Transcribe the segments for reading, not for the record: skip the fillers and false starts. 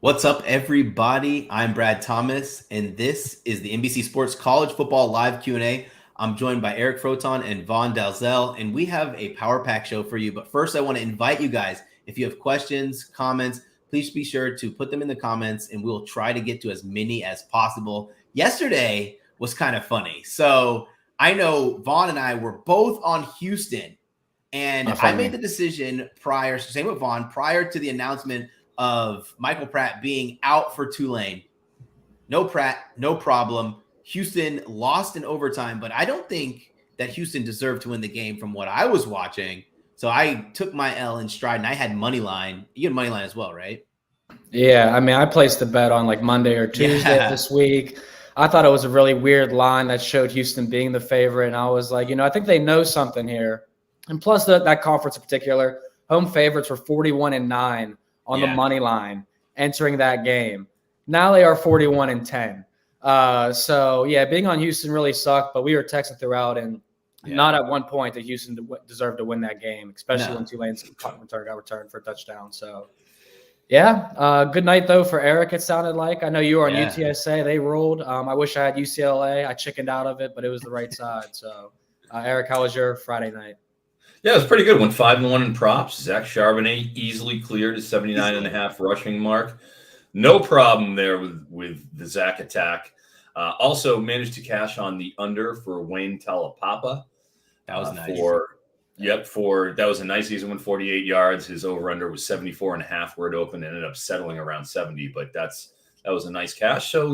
What's up, everybody? I'm Brad Thomas, and this is the NBC Sports College Football Live Q&A. I'm joined by Eric Froton and Vaughn Dalzell, and we have a Power Pack show for you. But first, I want to invite you guys, if you have questions, comments, please be sure to put them in the comments, and we'll try to get to as many as possible. Yesterday was kind of funny. So I know Vaughn and I were both on Houston, and I made the decision prior to the announcement of Michael Pratt being out for Tulane. No Pratt, no problem. Houston lost in overtime, but I don't think that Houston deserved to win the game from what I was watching. So I took my L in stride, and I had money line. You had money line as well, right? Yeah, I mean, I placed a bet on like Monday or Tuesday this week. I thought it was a really weird line that showed Houston being the favorite, and I was like, I think they know something here. And plus that conference in particular, home favorites were 41-9 on the money line entering that game. Now they are 41-10. So being on Houston really sucked, but we were texting throughout, and not at one point that Houston deserved to win that game, especially when Tulane's got returned for a touchdown. So good night though for Eric, it sounded like. I know you were on UTSA, they rolled. I wish I had UCLA. I chickened out of it, but it was the right side. So Eric, how was your Friday night? Yeah, it was pretty good. Went 5-1 in props. Zach Charbonnet easily cleared his 79.5 rushing mark. No problem there with the Zach attack. Also managed to cash on the under for Wayne Talapapa. That was nice. That was a nice season. Went 48 yards. His over-under was 74.5 where it opened. Ended up settling around 70, but that was a nice cash. So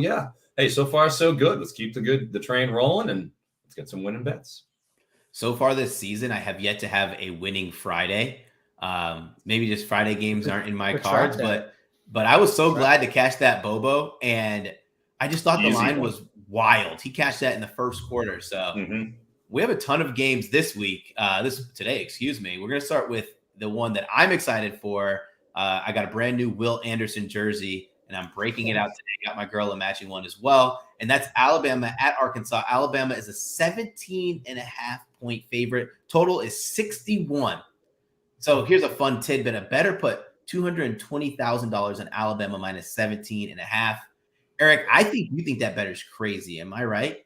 hey, so far so good. Let's keep the train rolling and let's get some winning bets. So far this season, I have yet to have a winning Friday. Maybe just Friday games aren't in my cards, but I was so glad to cash that Bobo, and I just thought the line was wild. He cashed that in the first quarter. So we have a ton of games this week. Today. We're going to start with the one that I'm excited for. I got a brand new Will Anderson jersey, and I'm breaking it out today. Got my girl a matching one as well. And that's Alabama at Arkansas. Alabama is a 17.5-point favorite. Total is 61. So here's a fun tidbit. I better put $220,000 on Alabama minus 17.5. Eric, I think you think that better is crazy. Am I right?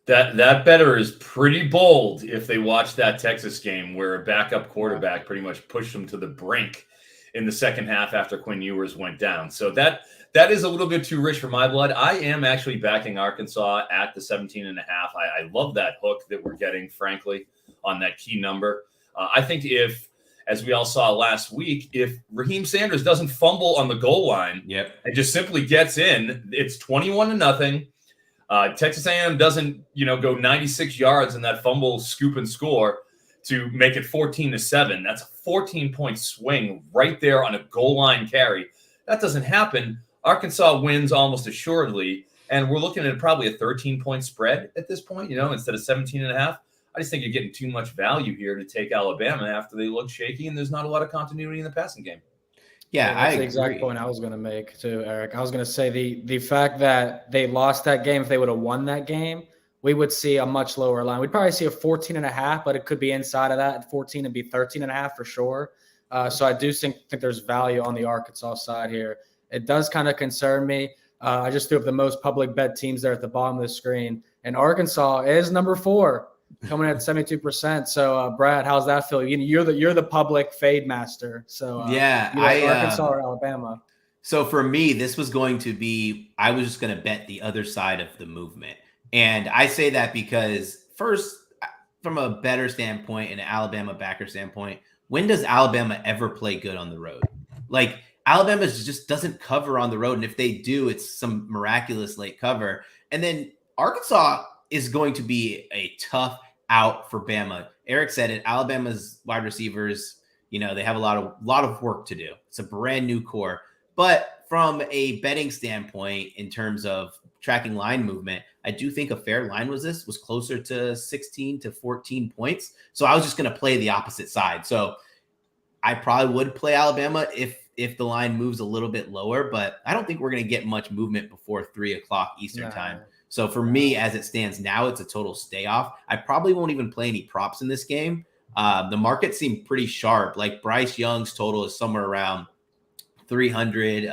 That better is pretty bold if they watch that Texas game where a backup quarterback pretty much pushed them to the brink in the second half after Quinn Ewers went down. So that is a little bit too rich for my blood. I am actually backing Arkansas at the 17.5. I love that hook that we're getting, frankly, on that key number. I think as we all saw last week, if Raheem Sanders doesn't fumble on the goal line and just simply gets in, it's 21-0. Texas A&M doesn't, go 96 yards in that fumble, scoop, and score to make it 14-7. That's a 14-point swing right there on a goal line carry. That doesn't happen. Arkansas wins almost assuredly, and we're looking at probably a 13-point spread at this point, instead of 17.5. I just think you're getting too much value here to take Alabama after they look shaky and there's not a lot of continuity in the passing game. Yeah, that's the exact point I was going to make too, Eric. I was going to say the fact that they lost that game, if they would have won that game, we would see a much lower line. We'd probably see a 14.5, but it could be inside of that. At 14 and be 13.5 for sure. So I do think there's value on the Arkansas side here. It does kind of concern me. I just threw up the most public bet teams there at the bottom of the screen, and Arkansas is number 4. Coming at 72%. So, Brad, how's that feel? You're the public fade master. So, Arkansas or Alabama. So for me, this was going to be. I was just going to bet the other side of the movement, and I say that because first, from a better standpoint and an Alabama backer standpoint, when does Alabama ever play good on the road? Like Alabama just doesn't cover on the road, and if they do, it's some miraculous late cover, and then Arkansas is going to be a tough out for Bama. Eric said it. Alabama's wide receivers, they have a lot of work to do. It's a brand new core. But from a betting standpoint, in terms of tracking line movement, I do think a fair line was closer to 16 to 14 points. So I was just going to play the opposite side. So I probably would play Alabama if the line moves a little bit lower, but I don't think we're going to get much movement before 3:00 Eastern time. So for me, as it stands now, it's a total stay off. I probably won't even play any props in this game. The market seemed pretty sharp. Like Bryce Young's total is somewhere around 300.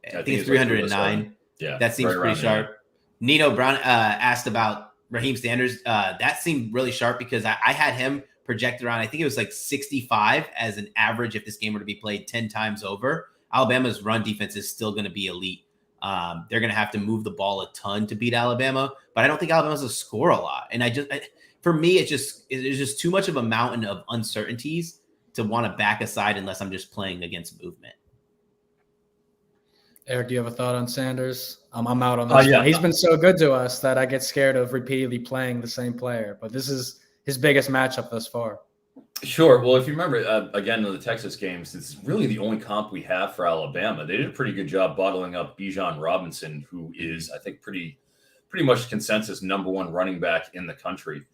I think it's 309. Yeah, that seems right pretty sharp. Nino Brown asked about Raheem Sanders. That seemed really sharp because I had him projected around, I think it was like 65 as an average if this game were to be played 10 times over. Alabama's run defense is still going to be elite. They're going to have to move the ball a ton to beat Alabama, but I don't think Alabama's going to score a lot. And for me, it's just too much of a mountain of uncertainties to want to back aside unless I'm just playing against movement. Eric, do you have a thought on Sanders? I'm out on this one. He's been so good to us that I get scared of repeatedly playing the same player, but this is his biggest matchup thus far. Sure. Well, if you remember, again, in the Texas games, it's really the only comp we have for Alabama. They did a pretty good job bottling up Bijan Robinson, who is, I think, pretty much consensus #1 running back in the country.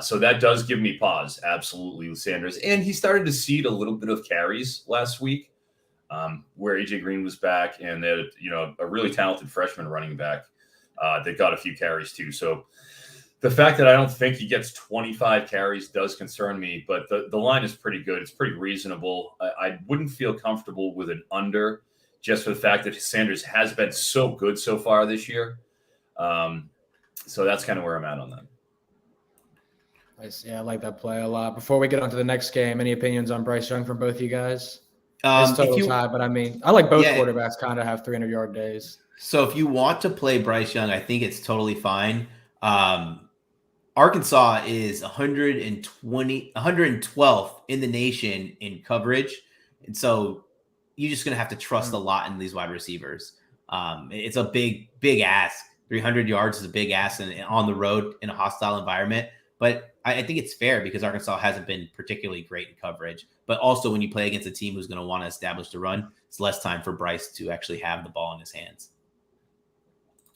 So that does give me pause, absolutely, with Sanders. And he started to cede a little bit of carries last week, where A.J. Green was back, and they had, a really talented freshman running back that got a few carries too. So the fact that I don't think he gets 25 carries does concern me, but the line is pretty good. It's pretty reasonable. I wouldn't feel comfortable with an under just for the fact that Sanders has been so good so far this year. So that's kind of where I'm at on that. Nice. Yeah, I like that play a lot. Before we get on to the next game, any opinions on Bryce Young from both of you guys? His total's high, but I mean, I like both quarterbacks kind of have 300-yard days. So if you want to play Bryce Young, I think it's totally fine. Arkansas is 112th in the nation in coverage. And so you're just going to have to trust a lot in these wide receivers. It's a big ask. 300 yards is a big ask on the road in a hostile environment. But I think it's fair because Arkansas hasn't been particularly great in coverage. But also when you play against a team who's going to want to establish the run, it's less time for Bryce to actually have the ball in his hands.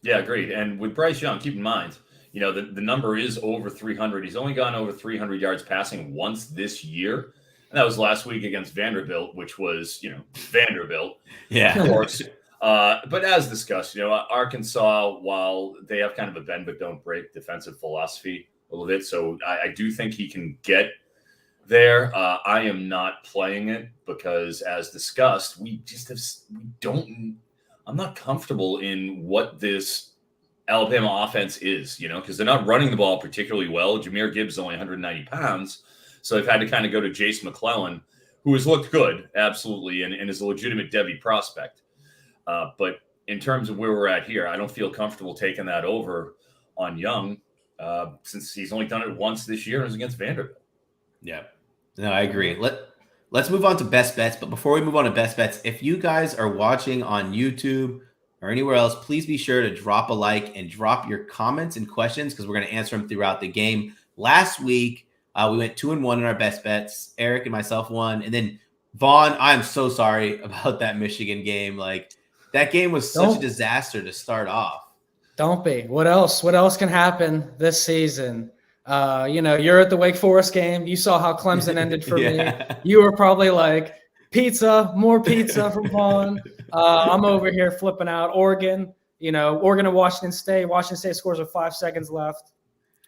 Yeah, agreed. And with Bryce Young, keep in mind, the number is over 300. He's only gone over 300 yards passing once this year. And that was last week against Vanderbilt, which was, Vanderbilt. Yeah. Of course. But as discussed, Arkansas, while they have kind of a bend but don't break defensive philosophy a little bit, so I do think he can get there. I am not playing it because, as discussed, I'm not comfortable in what this Alabama offense is, because they're not running the ball particularly well. Jahmyr Gibbs is only 190 pounds, so they've had to kind of go to Jace McClellan, who has looked good, absolutely, and is a legitimate Devy prospect. But in terms of where we're at here, I don't feel comfortable taking that over on Young since he's only done it once this year and it was against Vanderbilt. Yeah, no, I agree. Let's move on to best bets. But before we move on to best bets, if you guys are watching on YouTube or anywhere else, please be sure to drop a like and drop your comments and questions because we're going to answer them throughout the game. Last week, we went 2-1 in our best bets. Eric and myself won. And then Vaughn, I'm so sorry about that Michigan game. That game was such a disaster to start off. Don't be. What else? What else can happen this season? You're at the Wake Forest game. You saw how Clemson ended for me. You were probably like, more pizza from Vaughn. I'm over here flipping out. Oregon and Washington State. Washington State scores with 5 seconds left.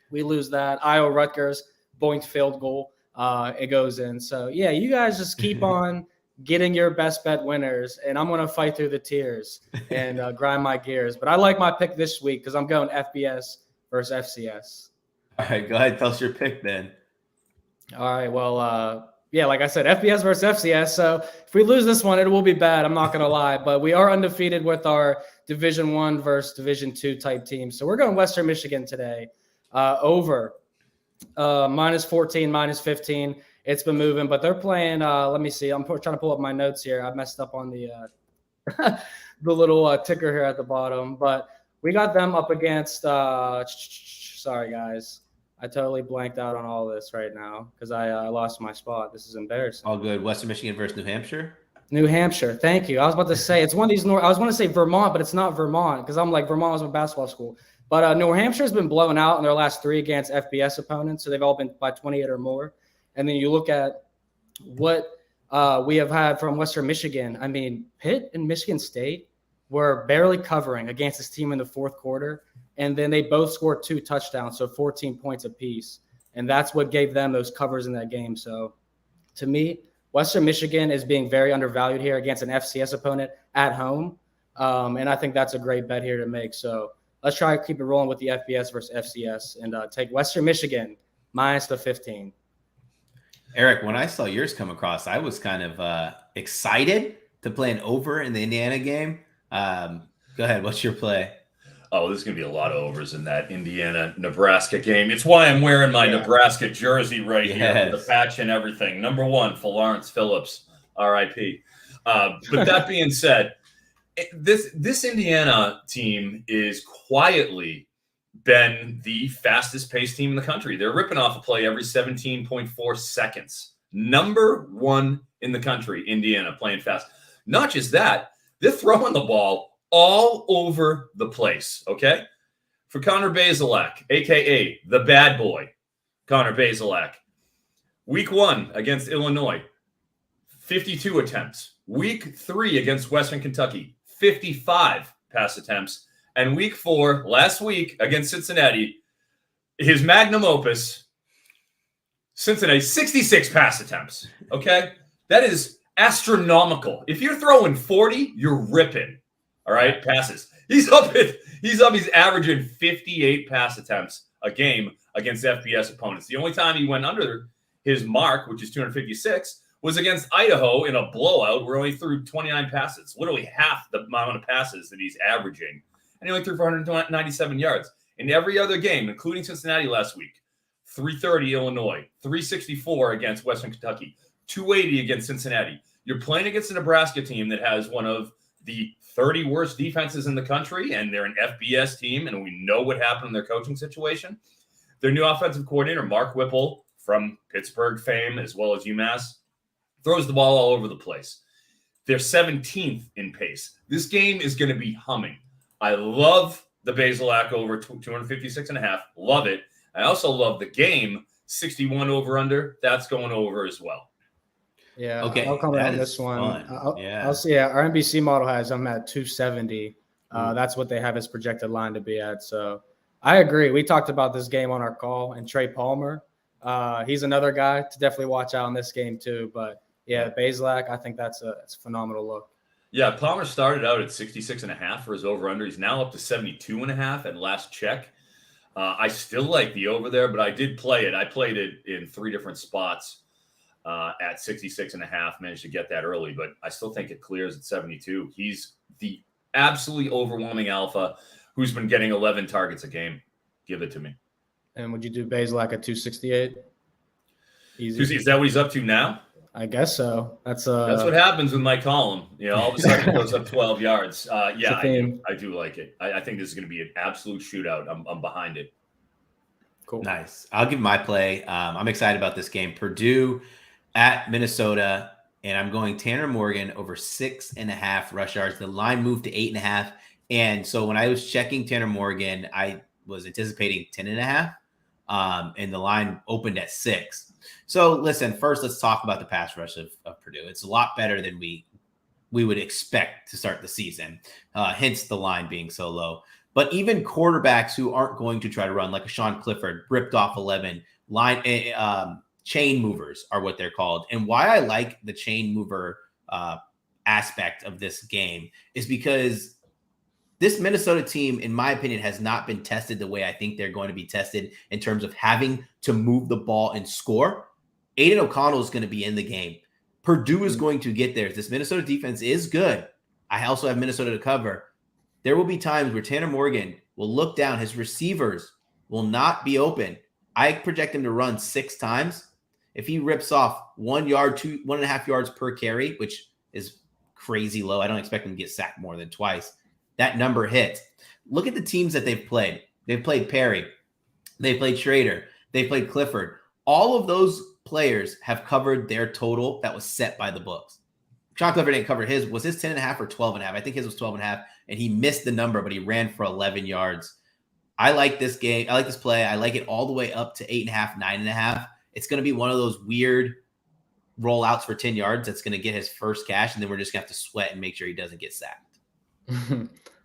We lose that. Iowa Rutgers, boinked field goal. It goes in. So, yeah, you guys just keep on getting your best bet winners, and I'm going to fight through the tears and grind my gears. But I like my pick this week because I'm going FBS versus FCS. All right, go ahead. Tell us your pick then. All right, well, like I said, FBS versus FCS. So if we lose this one, it will be bad. I'm not going to lie. But we are undefeated with our Division I versus Division II type teams. So we're going Western Michigan today. Over -14, -15. It's been moving, but they're playing. Let me see. I'm trying to pull up my notes here. I messed up on the the little ticker here at the bottom. But we got them up against sorry, guys. I totally blanked out on all this right now because I lost my spot. This is embarrassing. All good. Western Michigan versus New Hampshire? New Hampshire. Thank you. I was about to say it's one of these I was going to say Vermont, but it's not Vermont because I'm like Vermont was my basketball school. But New Hampshire's been blown out in their last 3 against FBS opponents, so they've all been by 28 or more. And then you look at what we have had from Western Michigan. I mean, Pitt and Michigan State were barely covering against this team in the fourth quarter. And then they both scored 2 touchdowns, so 14 points apiece. And that's what gave them those covers in that game. So to me, Western Michigan is being very undervalued here against an FCS opponent at home. And I think that's a great bet here to make. So let's try to keep it rolling with the FBS versus FCS and take Western Michigan minus the 15. Eric, when I saw yours come across, I was kind of excited to play an over in the Indiana game. Go ahead. What's your play? Oh, there's going to be a lot of overs in that Indiana-Nebraska game. It's why I'm wearing my Nebraska jersey right here with the patch and everything. Number 1 for Lawrence Phillips, RIP. But that being said, this Indiana team is quietly been the fastest paced team in the country. They're ripping off a play every 17.4 seconds. Number 1 in the country, Indiana, playing fast. Not just that, they're throwing the ball all over the place, okay? For Connor Basilak, a.k.a. the bad boy, Connor Basilak. Week 1 against Illinois, 52 attempts. Week 3 against Western Kentucky, 55 pass attempts. And week 4, last week, against Cincinnati, his magnum opus, Cincinnati, 66 pass attempts, okay? That is astronomical. If you're throwing 40, you're ripping. All right, passes. He's averaging 58 pass attempts a game against FBS opponents. The only time he went under his mark, which is 256, was against Idaho in a blowout where he only threw 29 passes, literally half the amount of passes that he's averaging. And he only threw 497 yards. In every other game, including Cincinnati last week, 330 Illinois, 364 against Western Kentucky, 280 against Cincinnati. You're playing against a Nebraska team that has one of the 30 worst defenses in the country, and they're an FBS team, and we know what happened in their coaching situation. Their new offensive coordinator, Mark Whipple, from Pittsburgh fame as well as UMass, throws the ball all over the place. They're 17th in pace. This game is going to be humming. I love the Basilak over 256.5. Love it. I also love the game, 61 over under. That's going over as well. Yeah, okay. I'll comment on this one. I'll see. Our NBC model has them at 270. That's what they have his projected line to be at. So I agree. We talked about this game on our call, and Trey Palmer, he's another guy to definitely watch out in this game too. But yeah, Basilak, I think it's a phenomenal look. Yeah, Palmer started out at 66.5 for his over under. He's now up to 72.5 at last check. I still like the over there, but I did play it. I played it in 3 different spots. At 66.5, managed to get that early, but I still think it clears at 72. He's the absolutely overwhelming alpha who's been getting 11 targets a game. Give it to me. And would you do Basilak at 268? Easy. Is that what he's up to now? I guess so. That's what happens with my column. You know, all of a sudden it goes up 12 yards. Yeah, I do like it. I think this is going to be an absolute shootout. I'm behind it. Cool. Nice. I'll give my play. I'm excited about this game. Purdue at Minnesota, and I'm going Tanner Morgan over 6.5 rush yards. The line moved to 8.5. And so when I was checking Tanner Morgan, I was anticipating 10.5. And the line opened at 6. So listen, first let's talk about the pass rush of Purdue. It's a lot better than we would expect to start the season. Hence the line being so low. But even quarterbacks who aren't going to try to run, like a Sean Clifford, ripped off 11 line. Chain movers are what they're called. And why I like the chain mover aspect of this game is because this Minnesota team, in my opinion, has not been tested the way I think they're going to be tested in terms of having to move the ball and score. Aiden O'Connell is going to be in the game. Purdue is going to get there. This Minnesota defense is good. I also have Minnesota to cover. There will be times where Tanner Morgan will look down. His receivers will not be open. I project him to run 6 times. If he rips off 1 yard, 1.5 yards per carry, which is crazy low, I don't expect him to get sacked more than twice. That number hits. Look at the teams that they've played. They've played Perry. They played Schrader. They played Clifford. All of those players have covered their total that was set by the books. Sean Clifford didn't cover his. Was his 10.5 or 12.5? I think his was 12.5, and he missed the number, but he ran for 11 yards. I like this game. I like this play. I like it all the way up to 8.5, 9.5. It's going to be one of those weird rollouts for 10 yards that's going to get his first cash, and then we're just going to have to sweat and make sure he doesn't get sacked.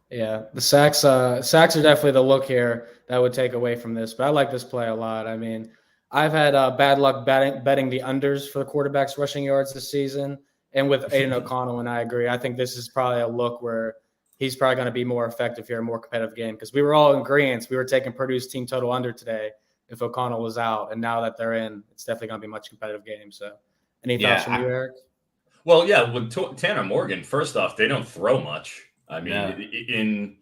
Yeah, the sacks are definitely the look here that would take away from this, but I like this play a lot. I mean, I've had bad luck betting the unders for the quarterbacks rushing yards this season, and with Aiden O'Connell, and I agree. I think this is probably a look where he's probably going to be more effective here, a more competitive game, because we were all in agreement. We were taking Purdue's team total under today if O'Connell was out, and now that they're in, it's definitely going to be a much competitive game. So any thoughts from you, Eric? Well, yeah, with Tanner Morgan, first off, they don't throw much. I mean, in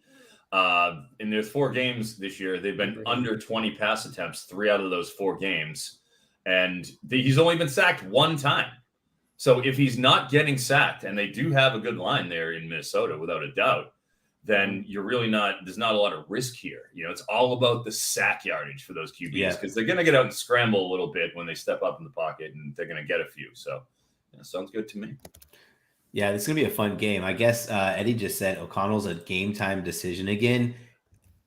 their 4 games this year, they've been under 20 pass attempts 3 out of those 4 games, and he's only been sacked 1 time. So if he's not getting sacked, and they do have a good line there in Minnesota, without a doubt, then you're really there's not a lot of risk here. It's all about the sack yardage for those QBs, because they're going to get out and scramble a little bit when they step up in the pocket, and they're going to get a few. So sounds good to me. Yeah, this is going to be a fun game. I guess Eddie just said O'Connell's a game time decision again.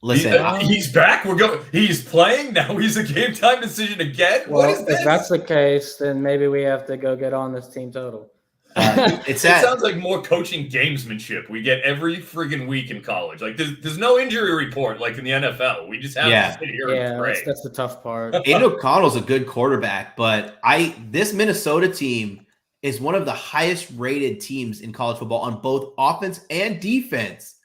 Listen, he's back. He's playing now. He's a game time decision again. Well, what is this? If that's the case, then maybe we have to go get on this team total. It sounds like more coaching gamesmanship we get every friggin' week in college. Like there's no injury report like in the NFL. We just have to sit here and pray. That's the tough part. Aiden O'Connell's a good quarterback, but this Minnesota team is one of the highest rated teams in college football on both offense and defense.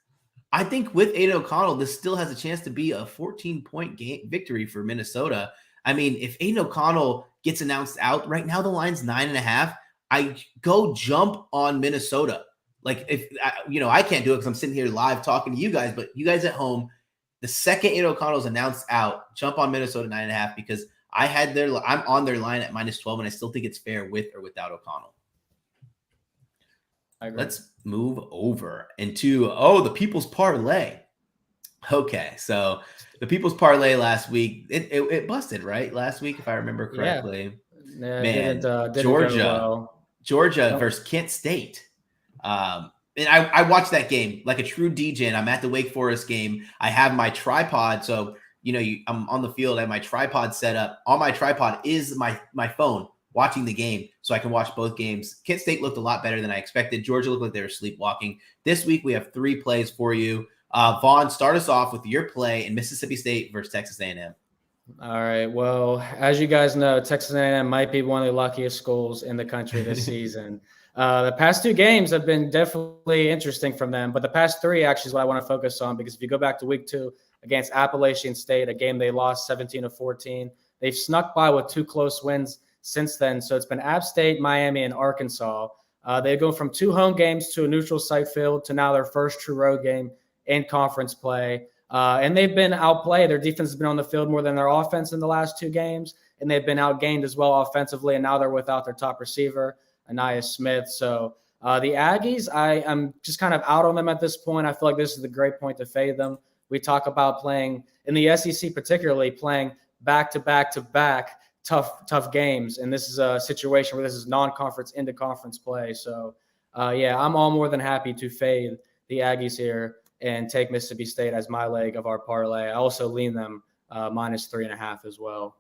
I think with Aiden O'Connell, this still has a chance to be a 14-point victory for Minnesota. I mean, if Aiden O'Connell gets announced out, right now the line's 9.5. I go jump on Minnesota. Like if I can't do it because I'm sitting here live talking to you guys, but you guys at home, the second Aiden O'Connell's announced out, jump on Minnesota 9.5 because I'm on their line at -12, and I still think it's fair with or without O'Connell. Let's move over into the People's Parlay. Okay, so the People's Parlay last week, it busted, right? Last week, if I remember correctly. Yeah, man, didn't Georgia versus Kent State. And I watched that game like a true DJ, and I'm at the Wake Forest game. I have my tripod, so I'm on the field. I have my tripod set up. On my tripod is my phone, watching the game, so I can watch both games. Kent State looked a lot better than I expected. Georgia looked like they were sleepwalking. This week we have 3 plays for you. Vaughn, start us off with your play in Mississippi State versus Texas A&M. All right. Well, as you guys know, Texas A&M might be one of the luckiest schools in the country this season. The past 2 games have been definitely interesting from them, but the past 3 actually is what I want to focus on, because if you go back to week 2 against Appalachian State, a game they lost 17-14, they've snuck by with 2 close wins since then. So it's been App State, Miami, and Arkansas. They go from 2 home games to a neutral site field to now their first true road game in conference play. And they've been outplayed. Their defense has been on the field more than their offense in the last 2 games, and they've been outgained as well offensively. And now they're without their top receiver, Anaya Smith. So the Aggies, I'm just kind of out on them at this point. I feel like this is the great point to fade them. We talk about playing in the SEC, particularly playing back-to-back-to-back tough games. And this is a situation where this is non-conference into conference play. So I'm all more than happy to fade the Aggies here and take Mississippi State as my leg of our parlay. I also lean them -3.5 as well.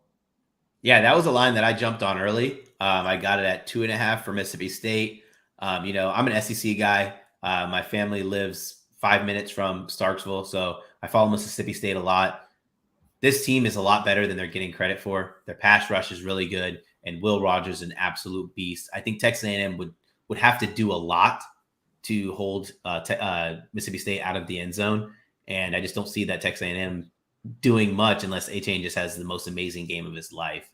Yeah, that was a line that I jumped on early. I got it at 2.5 for Mississippi State. I'm an SEC guy. My family lives 5 minutes from Starksville, so I follow Mississippi State a lot. This team is a lot better than they're getting credit for. Their pass rush is really good, and Will Rogers is an absolute beast. I think Texas A&M would have to do a lot to hold Mississippi State out of the end zone, and I just don't see that Texas A&M doing much unless A-Chain just has the most amazing game of his life.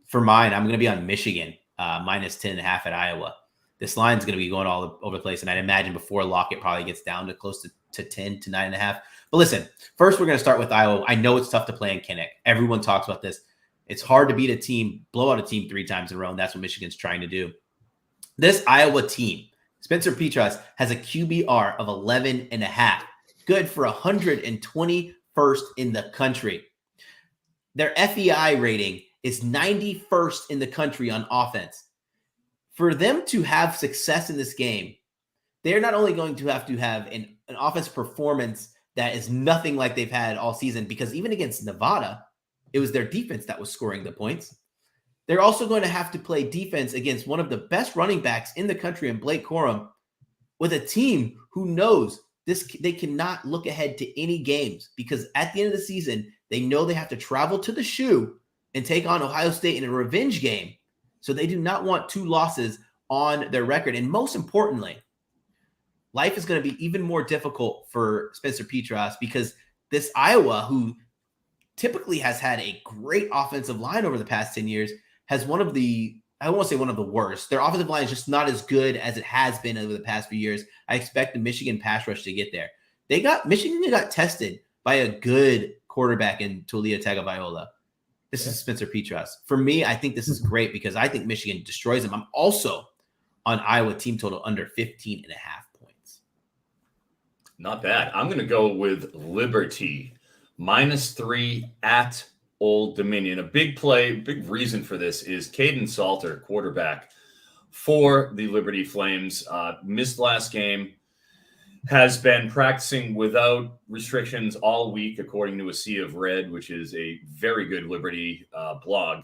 For mine, I'm going to be on Michigan, -10.5 at Iowa. This line is going to be going all over the place, and I'd imagine before lock it probably gets down to close to 10 to 9.5. But listen, first we're going to start with Iowa. I know it's tough to play in Kinnick. Everyone talks about this. It's hard to beat a team, blow out a team 3 times in a row, and that's what Michigan's trying to do. This Iowa team, Spencer Petras, has a QBR of 11.5, good for 121st in the country. Their FEI rating is 91st in the country on offense. For them to have success in this game, they're not only going to have an offense performance that is nothing like they've had all season, because even against Nevada, it was their defense that was scoring the points. They're also going to have to play defense against one of the best running backs in the country in Blake Corum, with a team who knows they cannot look ahead to any games, because at the end of the season, they know they have to travel to the Shoe and take on Ohio State in a revenge game. So they do not want 2 losses on their record. And most importantly, life is going to be even more difficult for Spencer Petras because this Iowa, who typically has had a great offensive line over the past 10 years, has one of the, I won't say one of the worst. Their offensive line is just not as good as it has been over the past few years. I expect the Michigan pass rush to get there. Michigan got tested by a good quarterback in Tulia Tagovailoa. This is Spencer Petras. For me, I think this is great because I think Michigan destroys them. I'm also on Iowa team total under 15.5 points. Not bad. I'm going to go with Liberty -3 at Old Dominion. A big play, big reason for this is Caden Salter, quarterback for the Liberty Flames, missed last game, has been practicing without restrictions all week, according to a Sea of Red, which is a very good Liberty blog,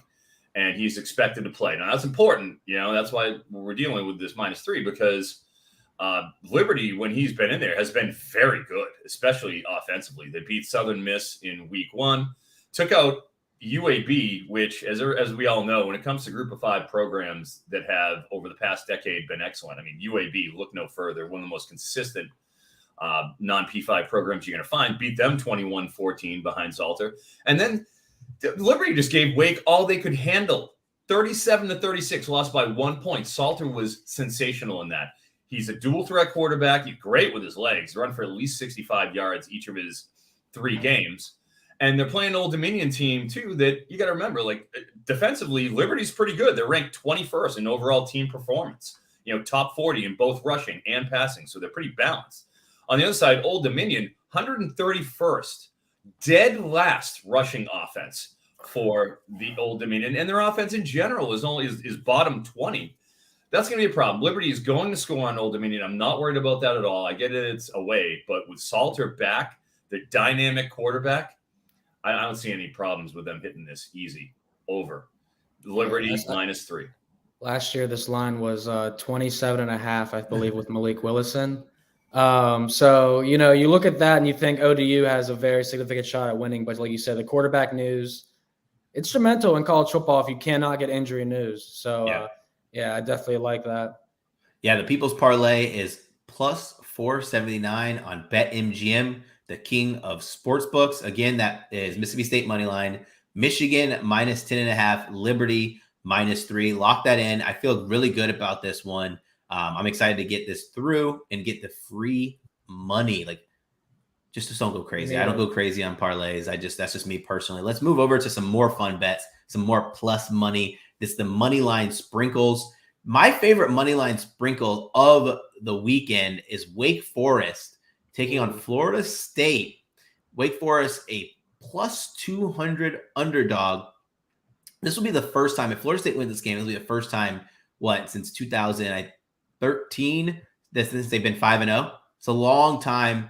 and he's expected to play. Now, that's important. That's why we're dealing with this -3, because Liberty, when he's been in there, has been very good, especially offensively. They beat Southern Miss in week 1, took out UAB, which, as we all know, when it comes to Group of 5 programs that have, over the past decade, been excellent. I mean, UAB, look no further, one of the most consistent non-P5 programs you're going to find, beat them 21-14 behind Salter. And then Liberty just gave Wake all they could handle, 37-36, lost by 1 point. Salter was sensational in that. He's a dual threat quarterback. He's great with his legs, run for at least 65 yards each of his 3 games. And they're playing an Old Dominion team, too, that you got to remember, like, defensively, Liberty's pretty good. They're ranked 21st in overall team performance, top 40 in both rushing and passing. So they're pretty balanced. On the other side, Old Dominion, 131st, dead last rushing offense for the Old Dominion. And their offense in general is bottom 20. That's going to be a problem. Liberty is going to score on Old Dominion. I'm not worried about that at all. I get it, it's away. But with Salter back, the dynamic quarterback, I don't see any problems with them hitting this easy over. Liberty -3. Last year, this line was 27.5, I believe, with Malik Willison. So, you look at that and you think ODU has a very significant shot at winning. But like you said, the quarterback news, instrumental in college football if you cannot get injury news. So, I definitely like that. Yeah, the People's Parlay is +479 on BetMGM, the king of sports books. Again, that is Mississippi State money line, Michigan -10.5, Liberty -3. Lock that in. I feel really good about this one. I'm excited to get this through and get the free money. Like, just don't go crazy. I don't go crazy on parlays. That's just me personally. Let's move over to some more fun bets, some more plus money. This is the money line sprinkles. My favorite money line sprinkle of the weekend is Wake Forest taking on Florida State. Wake Forest, a +200 underdog. This will be the first time, if Florida State wins this game, it'll be the first time, since 2013, since they've been 5-0. It's a long time.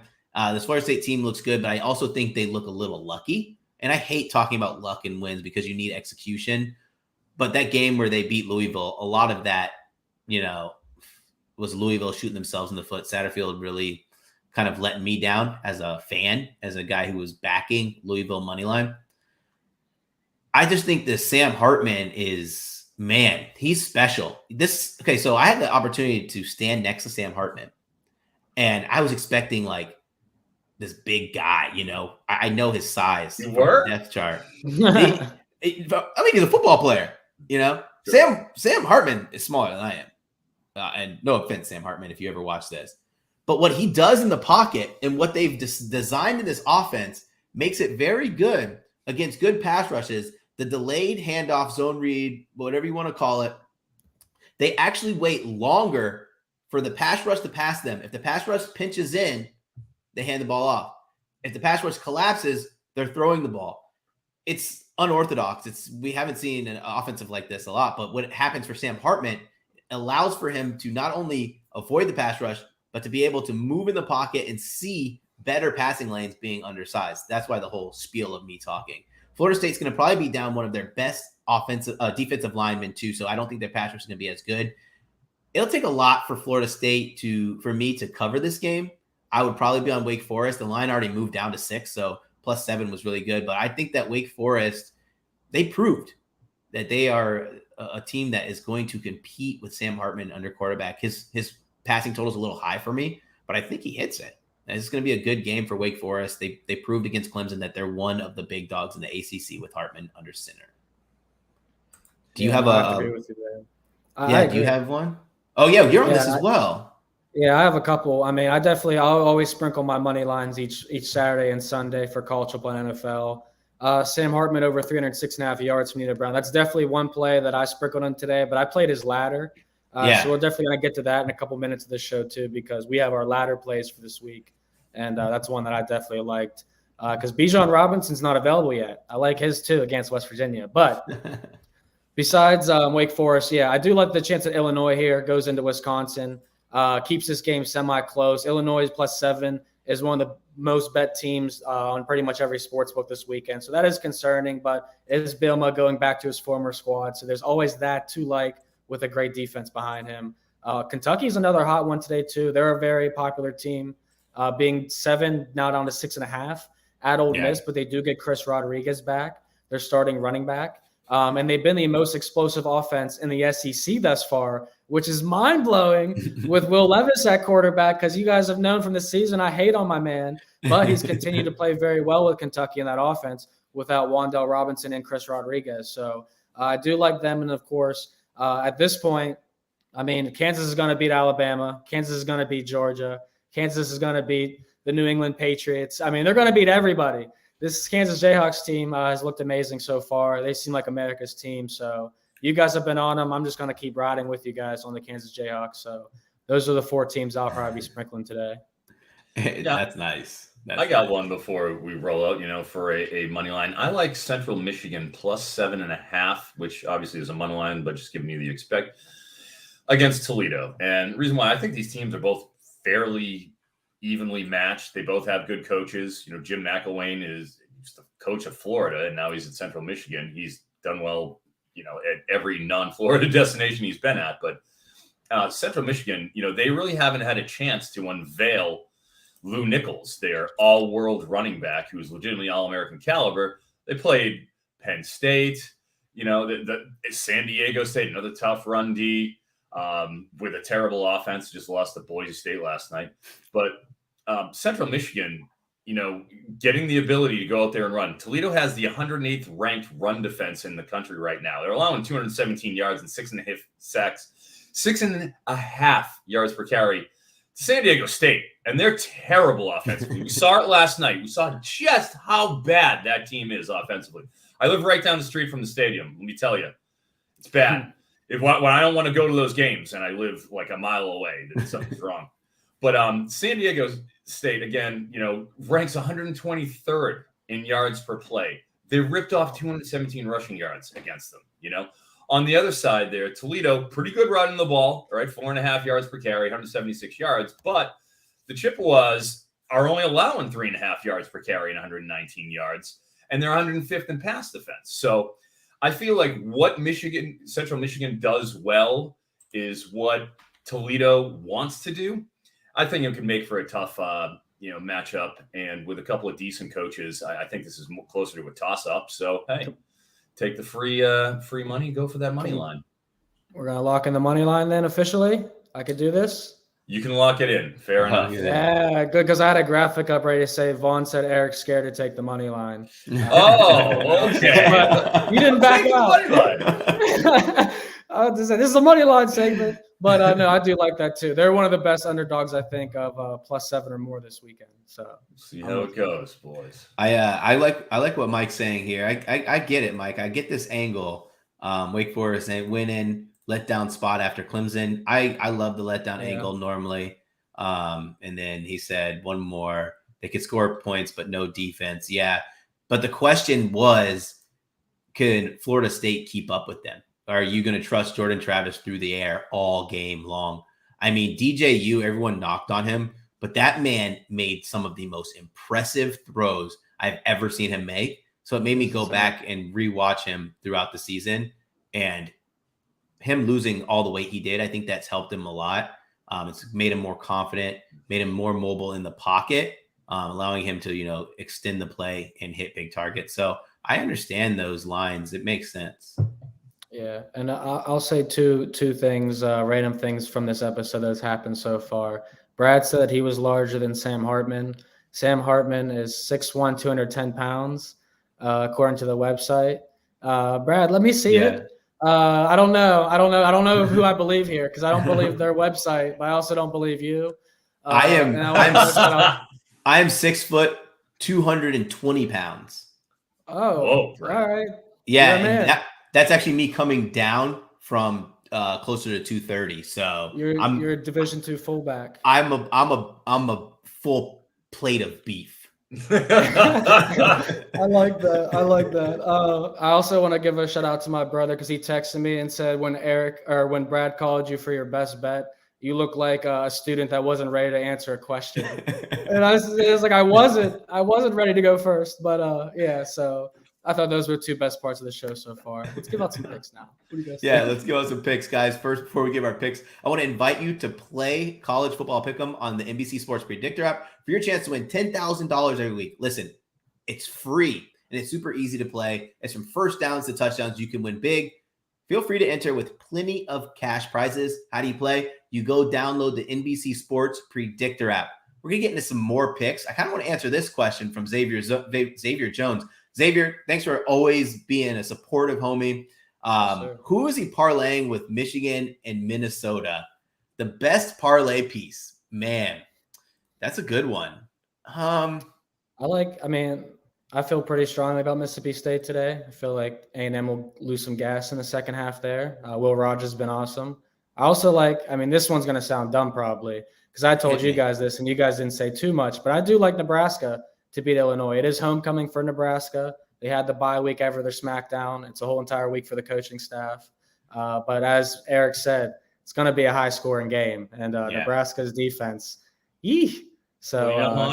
This Florida State team looks good, but I also think they look a little lucky. And I hate talking about luck and wins because you need execution. But that game where they beat Louisville, a lot of that, was Louisville shooting themselves in the foot. Satterfield really kind of letting me down as a fan, as a guy who was backing Louisville moneyline. I just think that Sam Hartman is, man, he's special. So I had the opportunity to stand next to Sam Hartman, and I was expecting like this big guy, I know his size. You were? Depth chart. He's a football player, Sure. Sam Hartman is smaller than I am. And no offense, Sam Hartman, if you ever watch this. But what he does in the pocket and what they've designed in this offense makes it very good against good pass rushes. The delayed handoff, zone read, whatever you want to call it, they actually wait longer for the pass rush to pass them. If the pass rush pinches in, they hand the ball off. If the pass rush collapses, they're throwing the ball. It's unorthodox. We haven't seen an offensive like this a lot, but what happens for Sam Hartman allows for him to not only avoid the pass rush, but to be able to move in the pocket and see better passing lanes being undersized. That's why the whole spiel of me talking. Florida State's going to probably be down one of their best defensive linemen too, so I don't think their pass rush is going to be as good. It'll take a lot for Florida State for me to cover this game. I would probably be on Wake Forest. The line already moved down to 6, so +7 was really good. But I think that Wake Forest, they proved that they are a team that is going to compete with Sam Hartman under quarterback. His passing total is a little high for me. but I think he hits it. And it's going to be a good game for Wake Forest. They proved against Clemson that they're one of the big dogs in the ACC with Hartman under center. Do you have I have to agree with you there. Yeah, do you have one? Oh, yeah, you're on this as well. Yeah, I have a couple. I mean, I'll always sprinkle my money lines each Saturday and Sunday for college football and NFL. Sam Hartman over 306.5 yards from Nina Brown. That's definitely one play that I sprinkled on today, but I played his ladder. So we're definitely going to get to that in a couple minutes of this show too, because we have our ladder plays for this week. And that's one that I definitely liked because Bijan Robinson's not available yet. I like his too against West Virginia. But besides Wake Forest, I do like the chance that Illinois here goes into Wisconsin, keeps this game semi-close. Illinois +7 is one of the most bet teams on pretty much every sports book this weekend. So that is concerning, but it is Bielema going back to his former squad. So there's always that to like with a great defense behind him. Kentucky's another hot one today too. They're a very popular team, being 7 now down to 6.5 at Ole Miss, but they do get Chris Rodriguez back. They're starting running back. And they've been the most explosive offense in the SEC thus far, which is mind-blowing with Will Levis at quarterback because you guys have known from the season I hate on my man, but he's continued to play very well with Kentucky in that offense without Wan'Dale Robinson and Chris Rodriguez. So I do like them. And, of course, at this point, I mean, Kansas is going to beat Alabama. Kansas is going to beat Georgia. Kansas is going to beat the New England Patriots. I mean, they're going to beat everybody. This Kansas Jayhawks team has looked amazing so far. They seem like America's team. So you guys have been on them. I'm just going to keep riding with you guys on the Kansas Jayhawks. So those are the 4 teams I'll probably be sprinkling today. That's nice. I got one before we roll out, for a money line. I like Central Michigan +7.5, which obviously is a money line, but just giving you the expect against Toledo. And the reason why I think these teams are both fairly evenly matched. They both have good coaches. Jim McElwain is the coach of Florida, and now he's at Central Michigan. He's done well, at every non-Florida destination he's been at. But Central Michigan, they really haven't had a chance to unveil Lou Nichols, their all-world running back, who's legitimately all-American caliber. They played Penn State, the San Diego State, another tough run D with a terrible offense. Just lost to Boise State last night. But Central Michigan, getting the ability to go out there and run. Toledo has the 108th ranked run defense in the country right now. They're allowing 217 yards and 6.5 sacks, 6.5 yards per carry. San Diego State, and they're terrible offensively. We saw it last night. We saw just how bad that team is offensively. I live right down the street from the stadium. Let me tell you, it's bad. When I don't want to go to those games and I live like a mile away, then something's wrong. But San Diego State, again, ranks 123rd in yards per play. They ripped off 217 rushing yards against them, On the other side there, Toledo, pretty good running the ball, right? 4.5 yards per carry, 176 yards. But the Chippewas are only allowing 3.5 yards per carry and 119 yards. And they're 105th in pass defense. So I feel like what Central Michigan does well is what Toledo wants to do. I think it can make for a tough, matchup. And with a couple of decent coaches, I think this is closer to a toss-up. So, hey, take the free money, go for that money line. We're going to lock in the money line then officially? I could do this? You can lock it in. Fair enough. Yeah, good, because I had a graphic up ready to say Vaughn said Eric's scared to take the money line. Oh, okay. But you didn't back out. This is the money line segment. But no, I do like that too. They're one of the best underdogs, I think, of +7 or more this weekend. So see how it goes, boys. I like what Mike's saying here. I get it, Mike. I get this angle. Wake Forest ain't winning, letdown spot after Clemson. I love the letdown angle normally. And then he said one more. They could score points, but no defense. Yeah. But the question was, can Florida State keep up with them? Are you going to trust Jordan Travis through the air all game long? I mean, DJU, everyone knocked on him, but that man made some of the most impressive throws I've ever seen him make. So it made me go back and rewatch him throughout the season, and him losing all the weight he did, I think that's helped him a lot. It's made him more confident, made him more mobile in the pocket, allowing him to, extend the play and hit big targets. So I understand those lines. It makes sense. Yeah, and I'll say two things, random things from this episode that's happened so far. Brad said he was larger than Sam Hartman. Sam Hartman is 6'1", 210 pounds, according to the website. Brad, let me see it. I don't know. I don't know who I believe here because I don't believe their website, but I also don't believe you. I am 6 foot, 220 pounds. Oh, all right. Yeah, and that's actually me coming down from closer to 230. So you're a Division II fullback. I'm a full plate of beef. I like that. I also want to give a shout out to my brother because he texted me and said when Brad called you for your best bet, you look like a student that wasn't ready to answer a question. And I was like, I wasn't ready to go first, but yeah. So I thought those were two best parts of the show so far. Let's give out some picks now. What do you guys think? Let's give out some picks, guys. First, before we give our picks, I want to invite you to play college football pick'em on the NBC Sports Predictor app for your chance to win $10,000 every week. Listen, it's free and it's super easy to play. It's from first downs to touchdowns. You can win big. Feel free to enter with plenty of cash prizes. How do you play? You go download the NBC Sports Predictor app. We're going to get into some more picks. I kind of want to answer this question from Xavier Jones. Xavier, thanks for always being a supportive homie. Who is he parlaying with Michigan and Minnesota? The best parlay piece. Man, that's a good one. I feel pretty strongly about Mississippi State today. I feel like A&M will lose some gas in the second half there. Will Rogers has been awesome. I also this one's going to sound dumb probably because I told you guys this and you guys didn't say too much, but I do like Nebraska to beat Illinois. It is homecoming for Nebraska. They had the bye week after their SmackDown. It's a whole entire week for the coaching staff. But as Eric said, it's going to be a high-scoring game. And Nebraska's defense, So, how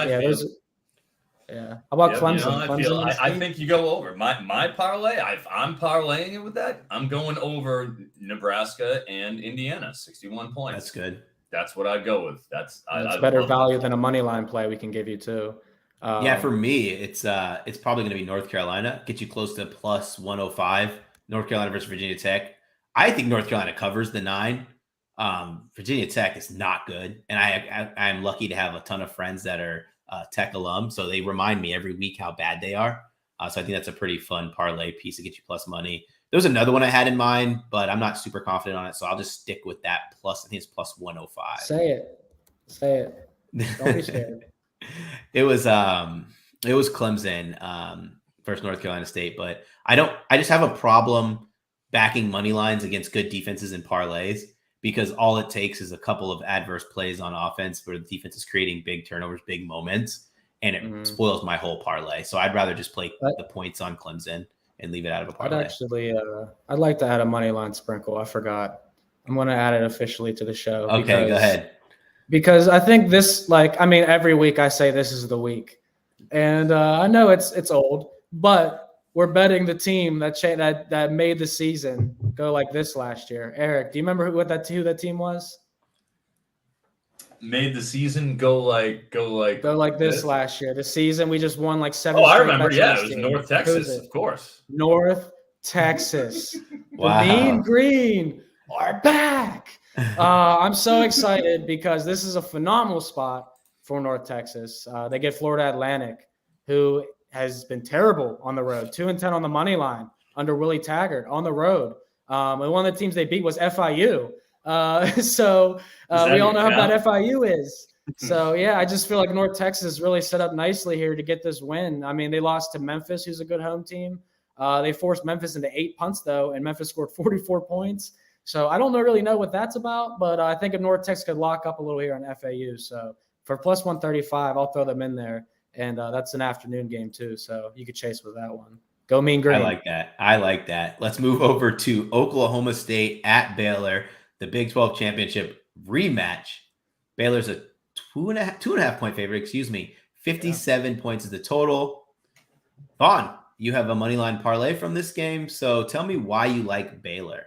about Clemson? I think you go over. My parlay, I'm parlaying it with that. I'm going over Nebraska and Indiana, 61 points. That's good. That's what I'd go with. That's better value than a money line play we can give you too. For me, it's probably going to be North Carolina. Get you close to plus 105. North Carolina versus Virginia Tech. I think North Carolina covers the 9. Virginia Tech is not good, and I'm lucky to have a ton of friends that are Tech alum, so they remind me every week how bad they are. So I think that's a pretty fun parlay piece to get you plus money. There was another one I had in mind, but I'm not super confident on it, so I'll just stick with that plus. I think it's plus 105. Say it. Don't be scared. It was Clemson versus North Carolina State, but I just have a problem backing money lines against good defenses and parlays because all it takes is a couple of adverse plays on offense where the defense is creating big turnovers, big moments, and it spoils my whole parlay. So I'd rather just play the points on Clemson and leave it out of a parlay. I'd like to add a money line sprinkle. I forgot. I'm going to add it officially to the show. Okay, go ahead. Because I think this, every week I say this is the week, and I know it's old, but we're betting the team that made the season go like this last year. Eric, do you remember who that team was? Made the season go like this last year. The season we just won like 7. Oh, I remember. Yeah, it was North Texas, of course. North Texas. Wow. The Mean Green are back. I'm so excited because this is a phenomenal spot for North Texas. They get Florida Atlantic, who has been terrible on the road, 2-10 on the money line under Willie Taggart on the road. And one of the teams they beat was FIU. So we all know how bad FIU is. So, I just feel like North Texas really set up nicely here to get this win. I mean, they lost to Memphis, who's a good home team. They forced Memphis into 8 punts, though, and Memphis scored 44 points. So I don't really know what that's about, but I think if North Texas could lock up a little here on FAU. So for plus 135, I'll throw them in there. And that's an afternoon game too, so you could chase with that one. Go Mean Green. I like that. Let's move over to Oklahoma State at Baylor, the Big 12 championship rematch. Baylor's a 2.5 point favorite. 57 points is the total. Vaughn, you have a money line parlay from this game, so tell me why you like Baylor.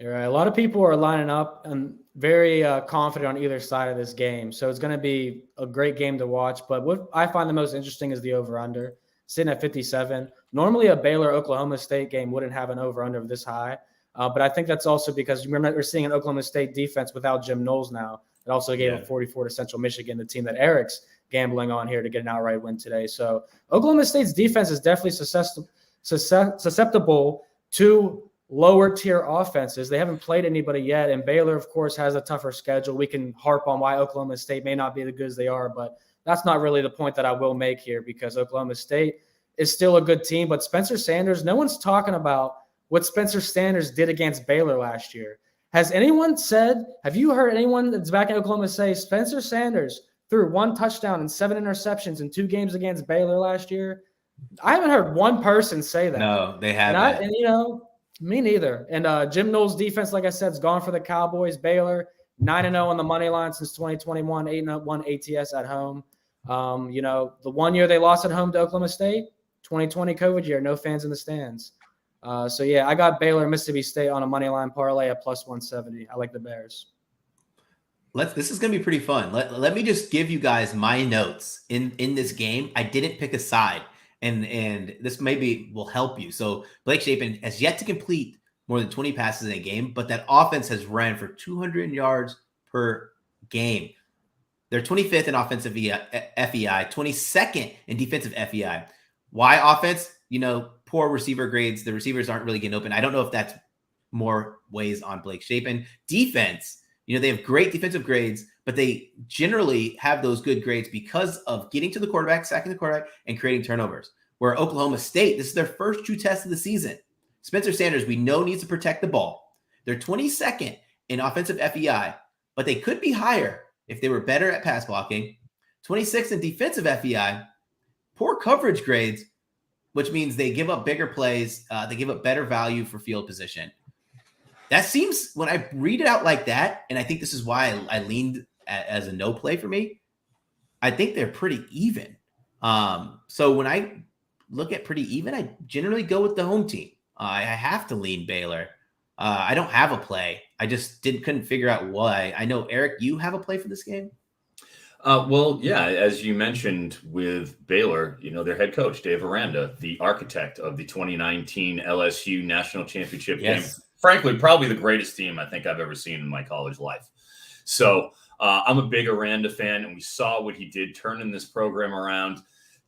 You're right. A lot of people are lining up and very confident on either side of this game. So it's going to be a great game to watch. But what I find the most interesting is the over-under, sitting at 57. Normally a Baylor-Oklahoma State game wouldn't have an over-under this high. But I think that's also because remember we're seeing an Oklahoma State defense without Jim Knowles now It also gave up 44 to Central Michigan, the team that Eric's gambling on here to get an outright win today. So Oklahoma State's defense is definitely susceptible to lower tier offenses. They haven't played anybody yet. And Baylor, of course, has a tougher schedule. We can harp on why Oklahoma State may not be as good as they are, but that's not really the point that I will make here, because Oklahoma State is still a good team. But Spencer Sanders, no one's talking about what Spencer Sanders did against Baylor last year. Have you heard anyone that's back in Oklahoma say Spencer Sanders threw 1 touchdown and 7 interceptions in 2 games against Baylor last year? I haven't heard one person say that. No, they haven't. And me neither. And Jim Knowles' defense, like I said, is gone for the Cowboys. Baylor, 9-0 on the money line since 2021, 8-1 ATS at home. The one year they lost at home to Oklahoma State, 2020 COVID year, no fans in the stands. I got Baylor, Mississippi State on a money line parlay at plus 170. I like the Bears. This is going to be pretty fun. Let me just give you guys my notes in this game. I didn't pick a side, and this maybe will help you. So Blake Shapen has yet to complete more than 20 passes in a game, but that offense has ran for 200 yards per game. They're 25th in offensive FEI, 22nd in defensive FEI. Why offense? Poor receiver grades. The receivers aren't really getting open. I don't know if that's more weighs on Blake Shapen. Defense, they have great defensive grades, but they generally have those good grades because of getting to the quarterback, sacking the quarterback, and creating turnovers. Where Oklahoma State, this is their first true test of the season. Spencer Sanders, we know, needs to protect the ball. They're 22nd in offensive FEI, but they could be higher if they were better at pass blocking. 26th in defensive FEI, poor coverage grades, which means they give up bigger plays. They give up better value for field position. That seems, when I read it out like that, and I think this is why I leaned as a no play for me, I think they're pretty even. So when I look at pretty even, I generally go with the home team. I have to lean Baylor. I don't have a play. I just couldn't figure out why. I know, Eric, you have a play for this game? As you mentioned with Baylor, their head coach, Dave Aranda, the architect of the 2019 LSU National Championship game. Frankly, probably the greatest team I think I've ever seen in my college life. So I'm a big Aranda fan, and we saw what he did turning this program around.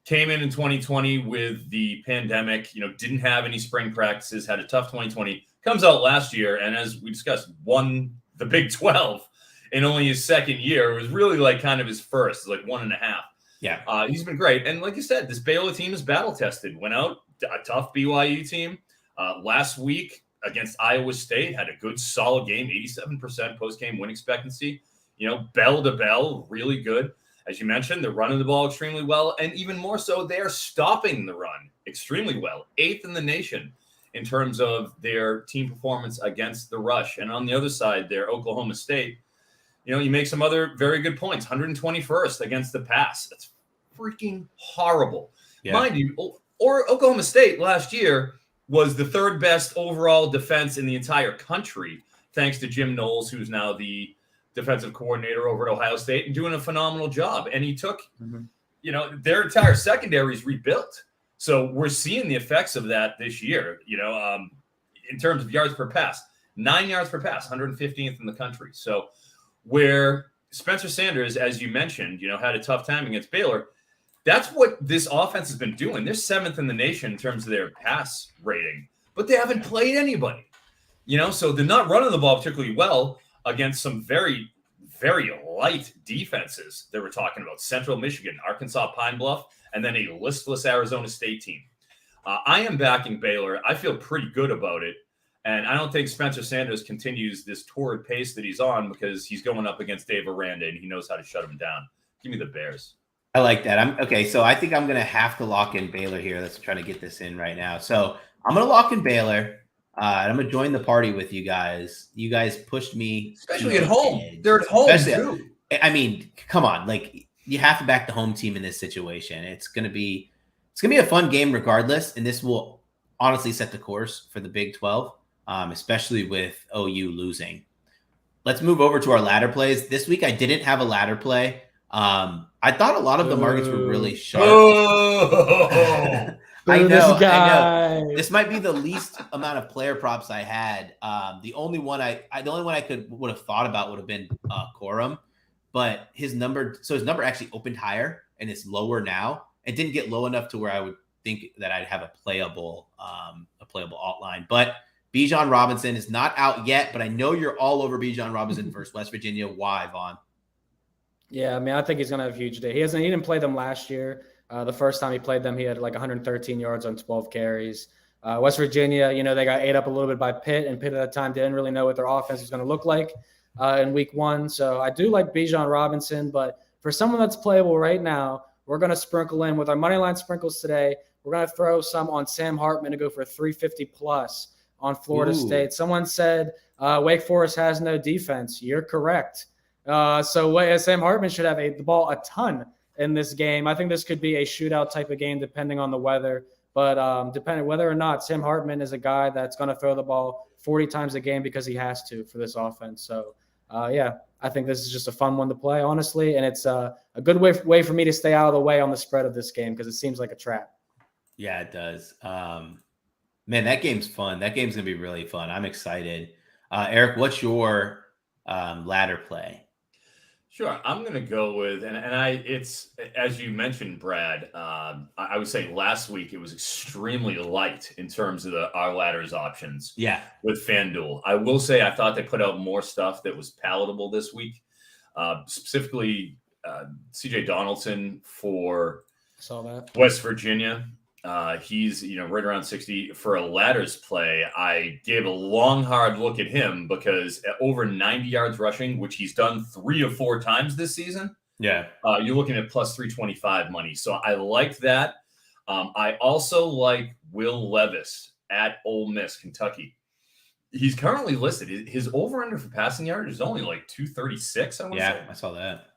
Came in 2020 with the pandemic, didn't have any spring practices, had a tough 2020. Comes out last year, and as we discussed, won the Big 12 in only his second year. It was really like kind of his first, like 1.5. Yeah. He's been great. And like you said, this Baylor team is battle tested. Went out, a tough BYU team. Last week against Iowa State, had a good, solid game, 87% post-game win expectancy. Bell to bell, really good. As you mentioned, they're running the ball extremely well. And even more so, they are stopping the run extremely well. 8th in the nation in terms of their team performance against the rush. And on the other side, they're Oklahoma State. You make some other very good points. 121st against the pass. That's freaking horrible. Yeah. Mind you, or Oklahoma State last year was the 3rd best overall defense in the entire country, thanks to Jim Knowles, who's now the defensive coordinator over at Ohio State and doing a phenomenal job. And he took, their entire secondary is rebuilt. So we're seeing the effects of that this year, in terms of yards per pass, 9 yards per pass, 115th in the country. So where Spencer Sanders, as you mentioned, had a tough time against Baylor, that's what this offense has been doing. They're 7th in the nation in terms of their pass rating, but they haven't played anybody, so they're not running the ball particularly well against some very, very light defenses that we're talking about. Central Michigan, Arkansas Pine Bluff, and then a listless Arizona State team. I am backing Baylor. I feel pretty good about it. And I don't think Spencer Sanders continues this torrid pace that he's on because he's going up against Dave Aranda and he knows how to shut him down. Give me the Bears. I like that. So I think I'm going to have to lock in Baylor here. Let's try to get this in right now. So I'm going to lock in Baylor. And I'm going to join the party with you guys. You guys pushed me. Especially at home. They're at home, too. I mean, come on. Like, you have to back the home team in this situation. It's going to be a fun game regardless. And this will honestly set the course for the Big 12, especially with OU losing. Let's move over to our ladder plays. This week, I didn't have a ladder play. I thought a lot of the markets were really sharp. I know. This might be the least amount of player props I had. The only one I would have thought about would have been Corum. but his number actually opened higher and it's lower now. It didn't get low enough to where I would think that I'd have a playable alt line. But Bijan Robinson is not out yet, but I know you're all over Bijan Robinson versus West Virginia. Why, Vaughn? Yeah, I mean, I think he's going to have a huge day. He didn't play them last year. The first time he played them, he had like 113 yards on 12 carries. West Virginia, they got ate up a little bit by Pitt, and Pitt at that time didn't really know what their offense was going to look like in week 1. So I do like Bijan Robinson, but for someone that's playable right now, we're going to sprinkle in with our money line sprinkles today. We're going to throw some on Sam Hartman to go for 350 plus on Florida State. Someone said Wake Forest has no defense. You're correct. So Sam Hartman should have the ball a ton in this game. I think this could be a shootout type of game depending on the weather. But depending whether or not, Sam Hartman is a guy that's going to throw the ball 40 times a game because he has to for this offense. So, I think this is just a fun one to play, honestly. And it's a good way for me to stay out of the way on the spread of this game because it seems like a trap. Yeah, it does. Man, that game's fun. That game's going to be really fun. I'm excited. Eric, what's your ladder play? Sure. I'm going to go with, it's, as you mentioned, Brad, I would say last week it was extremely light in terms of our ladders options. Yeah. With FanDuel. I will say I thought they put out more stuff that was palatable this week, specifically CJ Donaldson for West Virginia. He's, right around 60 for a ladders play. I gave a long, hard look at him because at over 90 yards rushing, which he's done 3 or 4 times this season. Yeah. You're looking at plus 325 money. So I liked that. I also like Will Levis at Ole Miss, Kentucky. He's currently listed. His over-under for passing yardage is only like 236, I want to say. Yeah, I saw that.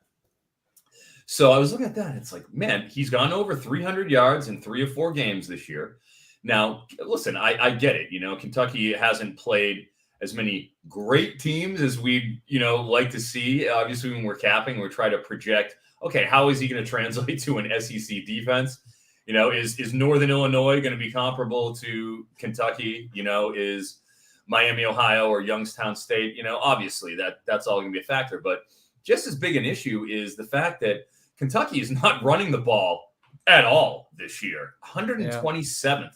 So I was looking at that. It's like, man, he's gone over 300 yards in 3 or 4 games this year. Now, listen, I get it. Kentucky hasn't played as many great teams as we'd, like to see. Obviously, when we're capping, we're trying to project, okay, how is he going to translate to an SEC defense? Is Northern Illinois going to be comparable to Kentucky? Is Miami, Ohio, or Youngstown State? Obviously that's all going to be a factor. But just as big an issue is the fact that Kentucky is not running the ball at all this year. 127th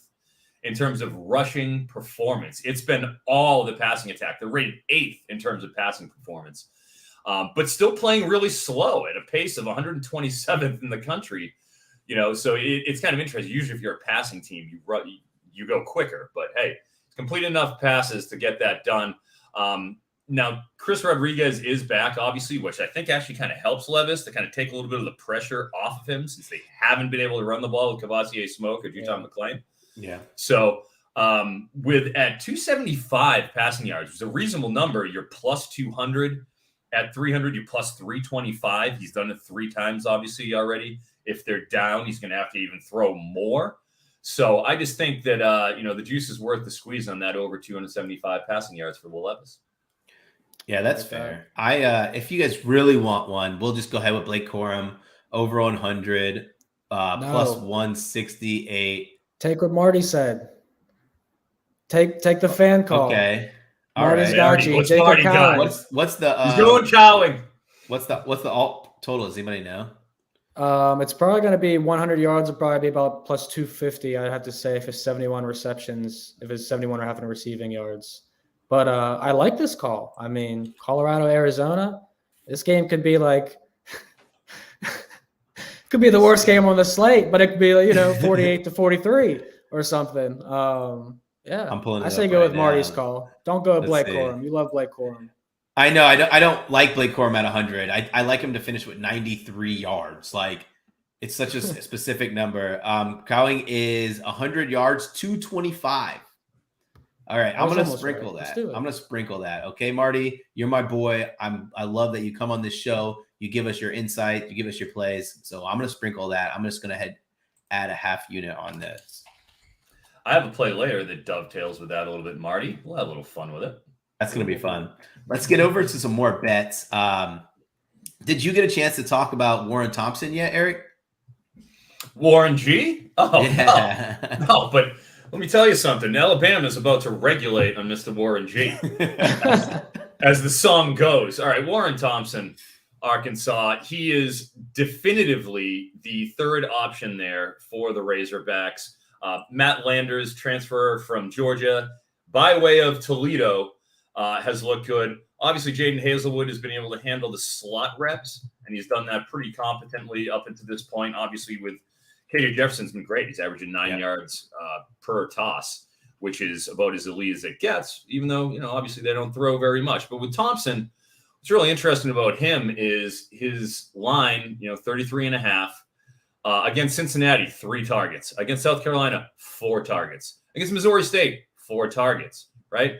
in terms of rushing performance. It's been all the passing attack. They're rated 8th in terms of passing performance, but still playing really slow at a pace of 127th in the country. So it's kind of interesting. Usually if you're a passing team, you go quicker. But, hey, complete enough passes to get that done. Now, Chris Rodriguez is back, obviously, which I think actually kind of helps Levis to kind of take a little bit of the pressure off of him since they haven't been able to run the ball with Cavassier Smoke or Utah McClain. Yeah. So at 275 passing yards, which is a reasonable number, you're plus 200. At 300, you're plus 325. He's done it 3 times, obviously, already. If they're down, he's going to have to even throw more. So I just think that, the juice is worth the squeeze on that over 275 passing yards for Will Levis. Yeah, that's fair. If you guys really want one, we'll just go ahead with Blake Corum over 100, plus 168. Take what Marty said. Take the fan call. Okay. Marty's got you. What's Marty got? What's the he's going cowing. What's the alt total? Does anybody know? It's probably going to be 100 yards. It'll probably be about plus 250. I'd have to say if it's 71 receptions, if it's 71 or half in receiving yards. But I like this call. I mean, Colorado, Arizona, this game could be like could be the worst game on the slate, but it could be 48-43 or something. I'm pulling. I say go with Marty's call. Don't go with Blake Corum. You love Blake Corum. I know. I don't like Blake Corum at 100. I like him to finish with 93 yards. Like it's such a specific number. Cowing is 100 yards, 225. All right, I'm gonna sprinkle that. I'm gonna sprinkle that. Okay, Marty, you're my boy. I love that you come on this show. You give us your insight. You give us your plays. So I'm gonna sprinkle that. I'm just gonna add a half unit on this. I have a play later that dovetails with that a little bit, Marty. We'll have a little fun with it. That's gonna be fun. Let's get over to some more bets. Did you get a chance to talk about Warren Thompson yet, Eric? Warren G? Oh, yeah. No, but let me tell you something. Alabama is about to regulate on Mr. Warren G. As the song goes. All right, Warren Thompson, Arkansas. He is definitively the third option there for the Razorbacks. Matt Landers, transfer from Georgia by way of Toledo, has looked good. Obviously, Jaden Hazelwood has been able to handle the slot reps, and he's done that pretty competently up until this point. Obviously, with KJ Jefferson's been great. He's averaging 9 yards per toss, which is about as elite as it gets, even though, obviously they don't throw very much. But with Thompson, what's really interesting about him is his line, 33.5. Against Cincinnati, 3 targets. Against South Carolina, 4 targets. Against Missouri State, 4 targets, right?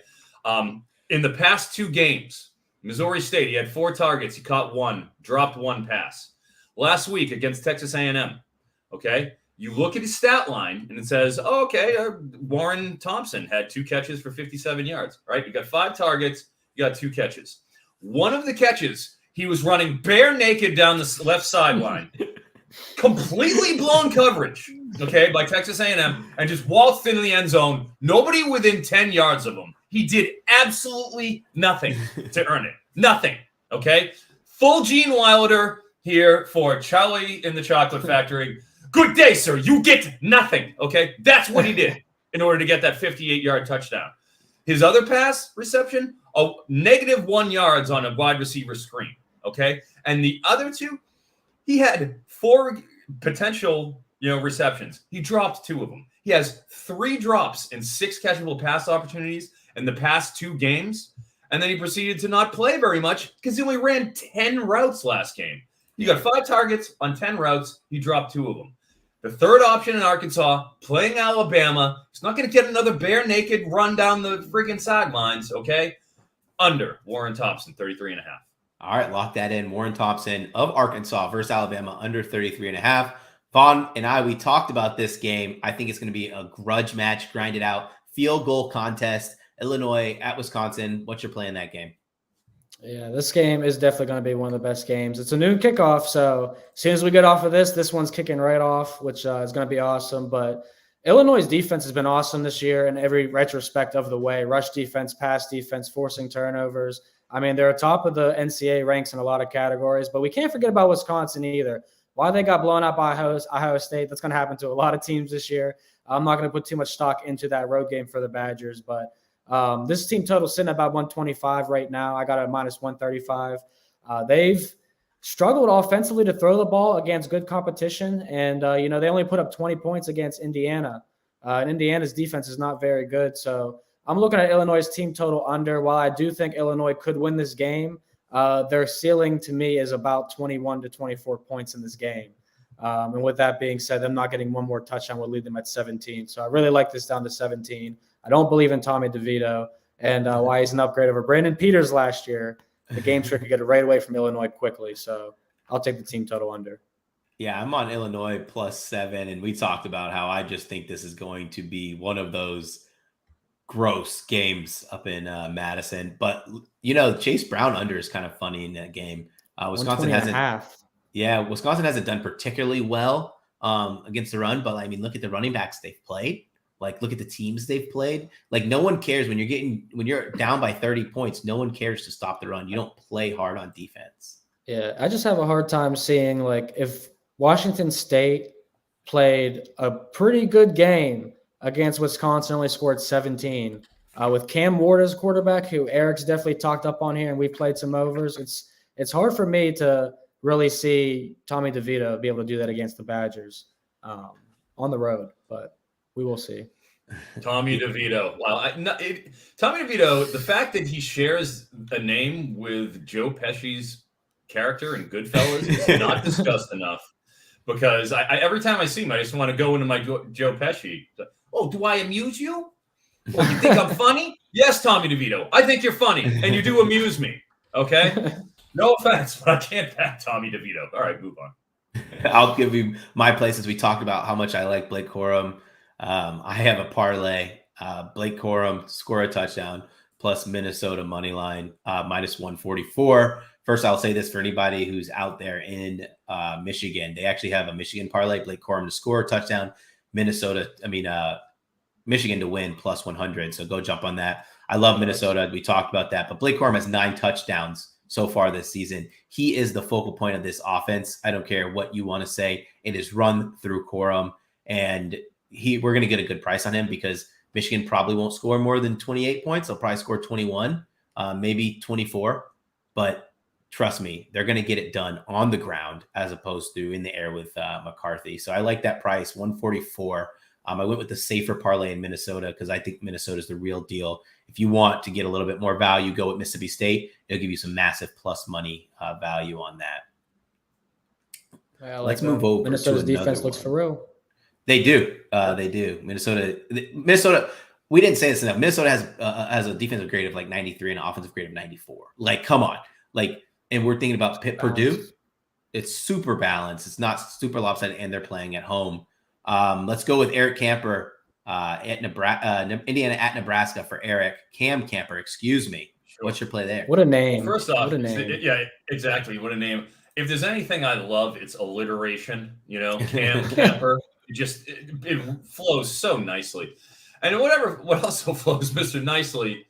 In the past 2 games, Missouri State, he had 4 targets. He caught 1, dropped 1 pass. Last week against Texas A&M, okay? You look at his stat line, and it says, Warren Thompson had 2 catches for 57 yards, right? You got 5 targets. You got 2 catches. One of the catches, he was running bare naked down the left sideline. Completely blown coverage, okay, by Texas A&M, and just waltzed into the end zone. Nobody within 10 yards of him. He did absolutely nothing to earn it. Nothing, okay? Full Gene Wilder here for Charlie in the Chocolate Factory. Good day, sir. You get nothing, okay? That's what he did in order to get that 58-yard touchdown. His other pass reception, -1 yards on a wide receiver screen, okay? And the other 2, he had 4 potential, receptions. He dropped 2 of them. He has 3 drops and 6 catchable pass opportunities in the past 2 games. And then he proceeded to not play very much because he only ran 10 routes last game. He got 5 targets on 10 routes. He dropped 2 of them. The third option in Arkansas, playing Alabama. He's not going to get another bare naked run down the freaking sidelines, okay? Under Warren Thompson, 33.5. All right, lock that in. Warren Thompson of Arkansas versus Alabama under 33.5. Vaughn and I, we talked about this game. I think it's going to be a grudge match, grind it out, field goal contest. Illinois at Wisconsin. What's your play in that game? Yeah, this game is definitely going to be one of the best games. It's a noon kickoff, so as soon as we get off of this one's kicking right off, which is going to be awesome. But Illinois' defense has been awesome this year in every retrospect of the way. Rush defense, pass defense, forcing turnovers. I mean, they're top of the NCAA ranks in a lot of categories, but we can't forget about Wisconsin either. Why they got blown out by Ohio State, that's going to happen to a lot of teams this year. I'm not going to put too much stock into that road game for the Badgers, but this team total sitting at about 125 right now. I got a -135. They've struggled offensively to throw the ball against good competition, and they only put up 20 points against Indiana. And Indiana's defense is not very good, so I'm looking at Illinois' team total under. While I do think Illinois could win this game, their ceiling to me is about 21 to 24 points in this game. And with that being said, them not getting one more touchdown would lead them at 17. So I really like this down to 17. I don't believe in Tommy DeVito, and why he's an upgrade over Brandon Peters last year. The game script could get it right away from Illinois quickly. So I'll take the team total under. Yeah, I'm on Illinois +7, and we talked about how I just think this is going to be one of those gross games up in Madison. But, Chase Brown under is kind of funny in that game. Wisconsin hasn't done particularly well against the run, but I mean, look at the running backs they've played. Like, look at the teams they've played. Like, no one cares when you're down by 30 points. No one cares to stop the run. You don't play hard on defense. Yeah, I just have a hard time seeing, like, if Washington State played a pretty good game against Wisconsin, only scored 17 with Cam Ward as quarterback, who Eric's definitely talked up on here, and we played some overs. It's hard for me to really see Tommy DeVito be able to do that against the Badgers on the road, but we will see. Tommy DeVito. Wow. Tommy DeVito, the fact that he shares a name with Joe Pesci's character in Goodfellas is not discussed enough, because I every time I see him, I just want to go into my Joe Pesci. Oh, do I amuse you? Well, you think I'm funny? Yes, Tommy DeVito. I think you're funny, and you do amuse me. Okay? No offense, but I can't back Tommy DeVito. All right, move on. I'll give you my play since we talked about how much I like Blake Corum. I have a parlay. Blake Corum score a touchdown plus Minnesota money line -144. First, I'll say this for anybody who's out there in Michigan. They actually have a Michigan parlay. Blake Corum to score a touchdown. Michigan to win +100. So go jump on that. I love Minnesota. We talked about that. But Blake Corum has 9 touchdowns so far this season. He is the focal point of this offense. I don't care what you want to say. It is run through Corum, and we're going to get a good price on him because Michigan probably won't score more than 28 points. They'll probably score 21, maybe 24. But trust me, they're going to get it done on the ground as opposed to in the air with McCarthy. So I like that price, 144. I went with the safer parlay in Minnesota because I think Minnesota is the real deal. If you want to get a little bit more value, go with Mississippi State. It'll give you some massive plus money value on that. Let's move over. Minnesota's defense looks for real. They do. They do. Minnesota. We didn't say this enough. Minnesota has a defensive grade of like 93 and an offensive grade of 94. Like, come on. Like, and we're thinking about Purdue. It's super balanced. It's not super lopsided, and they're playing at home. Let's go with Eric Camper at Nebraska, Indiana at Nebraska for Eric. Cam Camper, excuse me. Sure. What's your play there? What a name. First off, what a name. Yeah, exactly. What a name. If there's anything I love, it's alliteration. Cam Camper. It flows so nicely. And what also flows Mr. Nicely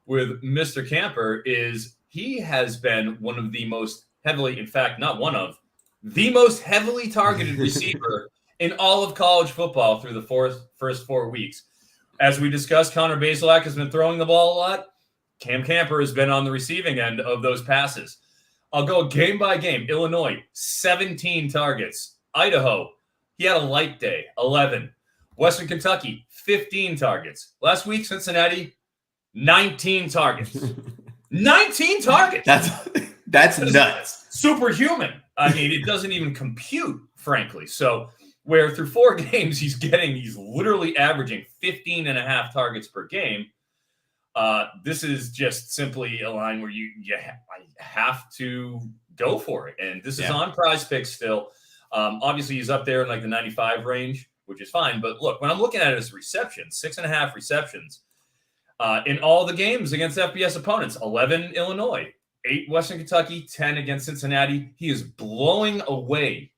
with Mr. Camper is he has been one of the most heavily, in fact, not one of, the most heavily targeted receiver in all of college football through the first 4 weeks. As we discussed, Connor Basilak has been throwing the ball a lot. Cam Camper has been on the receiving end of those passes. I'll go game by game. Illinois, 17 targets. Idaho, he had a light day, 11. Western Kentucky, 15 targets. Last week, Cincinnati, 19 targets. 19 targets. That's nuts. Superhuman. I mean, it doesn't even compute, frankly. So where through 4 games, he's literally averaging 15 and a half targets per game. This is just simply a line where you have to go for it. And this is on Prize Picks still. Obviously, he's up there in like the 95 range, which is fine. But look, when I'm looking at it as receptions, 6.5 receptions in all the games against FBS opponents, 11 Illinois, 8 Western Kentucky, 10 against Cincinnati. He is blowing away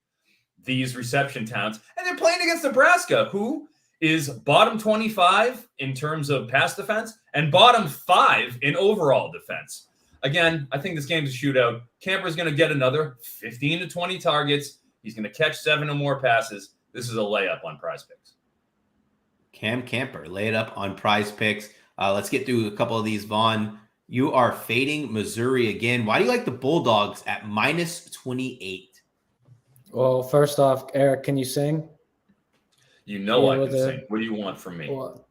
these reception towns. And they're playing against Nebraska, who is bottom 25 in terms of pass defense and bottom 5 in overall defense. Again, I think this game's a shootout. Camper's going to get another 15 to 20 targets. He's going to catch 7 or more passes. This is a layup on Prize Picks. Cam Camper, lay it up on Prize Picks. Let's get through a couple of these. Vaughn, you are fading Missouri again. Why do you like the Bulldogs at minus 28? Well, first off, Eric, can you sing? I can sing. What do you want from me? Well,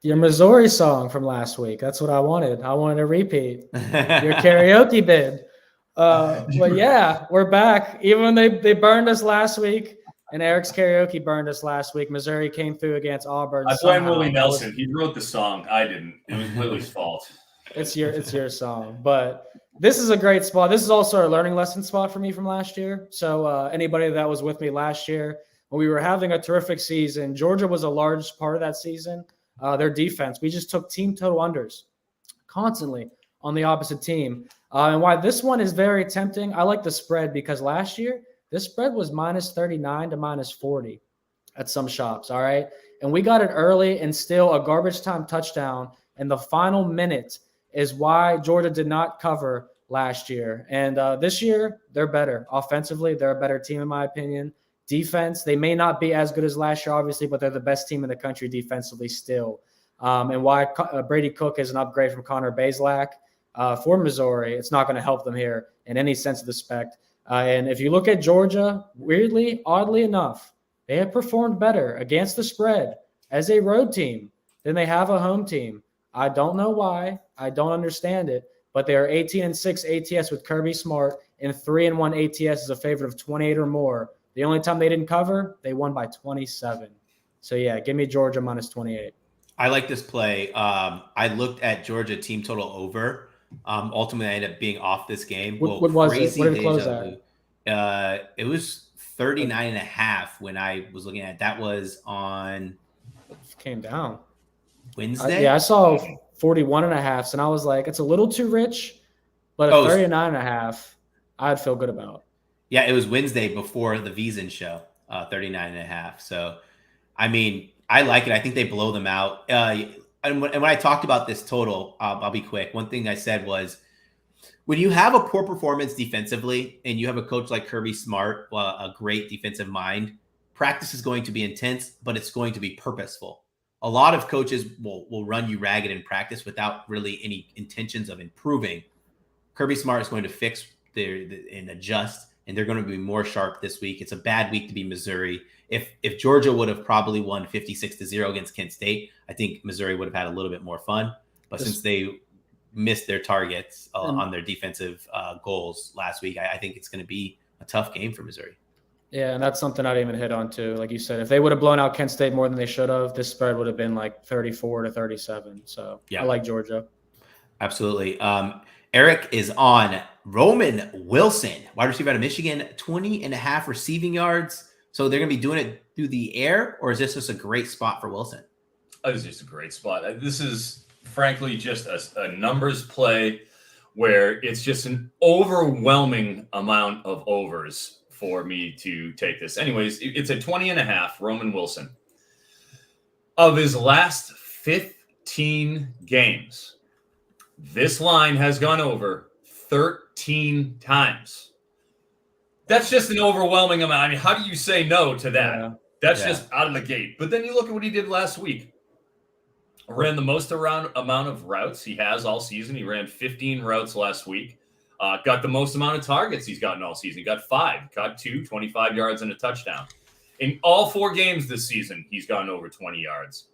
your Missouri song from last week. That's what I wanted. I wanted a repeat. Your karaoke bid. But yeah, we're back. Even when they burned us last week, and Eric's karaoke burned us last week, Missouri came through against Auburn. I blame Willie Nelson. He wrote the song. I didn't. It was Willie's fault. It's your song. But this is a great spot. This is also a learning lesson spot for me from last year. So anybody that was with me last year, when we were having a terrific season, Georgia was a large part of that season. Their defense, we just took team total unders constantly on the opposite team. And why this one is very tempting, I like the spread because last year, this spread was minus 39 to minus 40 at some shops, all right? And we got it early and still a garbage time touchdown in the final minute is why Georgia did not cover last year. And this year, they're better. Offensively, they're a better team in my opinion. Defense, they may not be as good as last year, obviously, but they're the best team in the country defensively still. And why Brady Cook is an upgrade from Connor Basilak for Missouri, it's not going to help them here in any sense of the spect. And if you look at Georgia, weirdly, oddly enough, they have performed better against the spread as a road team than they have a home team. I don't know why. I don't understand it. But they are 18-6 ATS with Kirby Smart and 3-1 ATS is a favorite of 28 or more. The only time they didn't cover, they won by 27. So, yeah, give me Georgia minus 28. I like this play. I looked at Georgia team total over. Ultimately, I ended up being off this game. What was it? What did it close at? It was 39.5 when I was looking at it. That was on – came down. Wednesday? I saw 41.5, and I was like, it's a little too rich, but 39.5, I'd feel good about. Yeah, it was Wednesday before the Vizin show, 39.5. So, I mean, I like it. I think they blow them out. And when I talked about this total, I'll be quick. One thing I said was when you have a poor performance defensively and you have a coach like Kirby Smart, a great defensive mind, practice is going to be intense, but it's going to be purposeful. A lot of coaches will run you ragged in practice without really any intentions of improving. Kirby Smart is going to fix and adjust, and they're going to be more sharp this week. It's a bad week to be Missouri. If Georgia would have probably won 56-0 against Kent State, I think Missouri would have had a little bit more fun. But since they missed their targets on their defensive goals last week, I think it's going to be a tough game for Missouri. Yeah, and that's something I didn't even hit on too. Like you said, if they would have blown out Kent State more than they should have, this spread would have been like 34-37. So yeah. I like Georgia. Absolutely. Eric is on Roman Wilson, wide receiver out of Michigan, 20.5 receiving yards. So they're going to be doing it through the air, or is this just a great spot for Wilson? This is just a great spot. This is, frankly, just a numbers play where it's just an overwhelming amount of overs for me to take this. Anyways, it's a 20.5, Roman Wilson. Of his last 15 games, this line has gone over 13 times. That's just an overwhelming amount. I mean, how do you say no to that? Yeah. That's just out of the gate. But then you look at what he did last week. Ran the most amount of routes he has all season. He ran 15 routes last week. Got the most amount of targets he's gotten all season. He got 5, caught 2, 25 yards and a touchdown. In all 4 games this season, he's gone over 20 yards.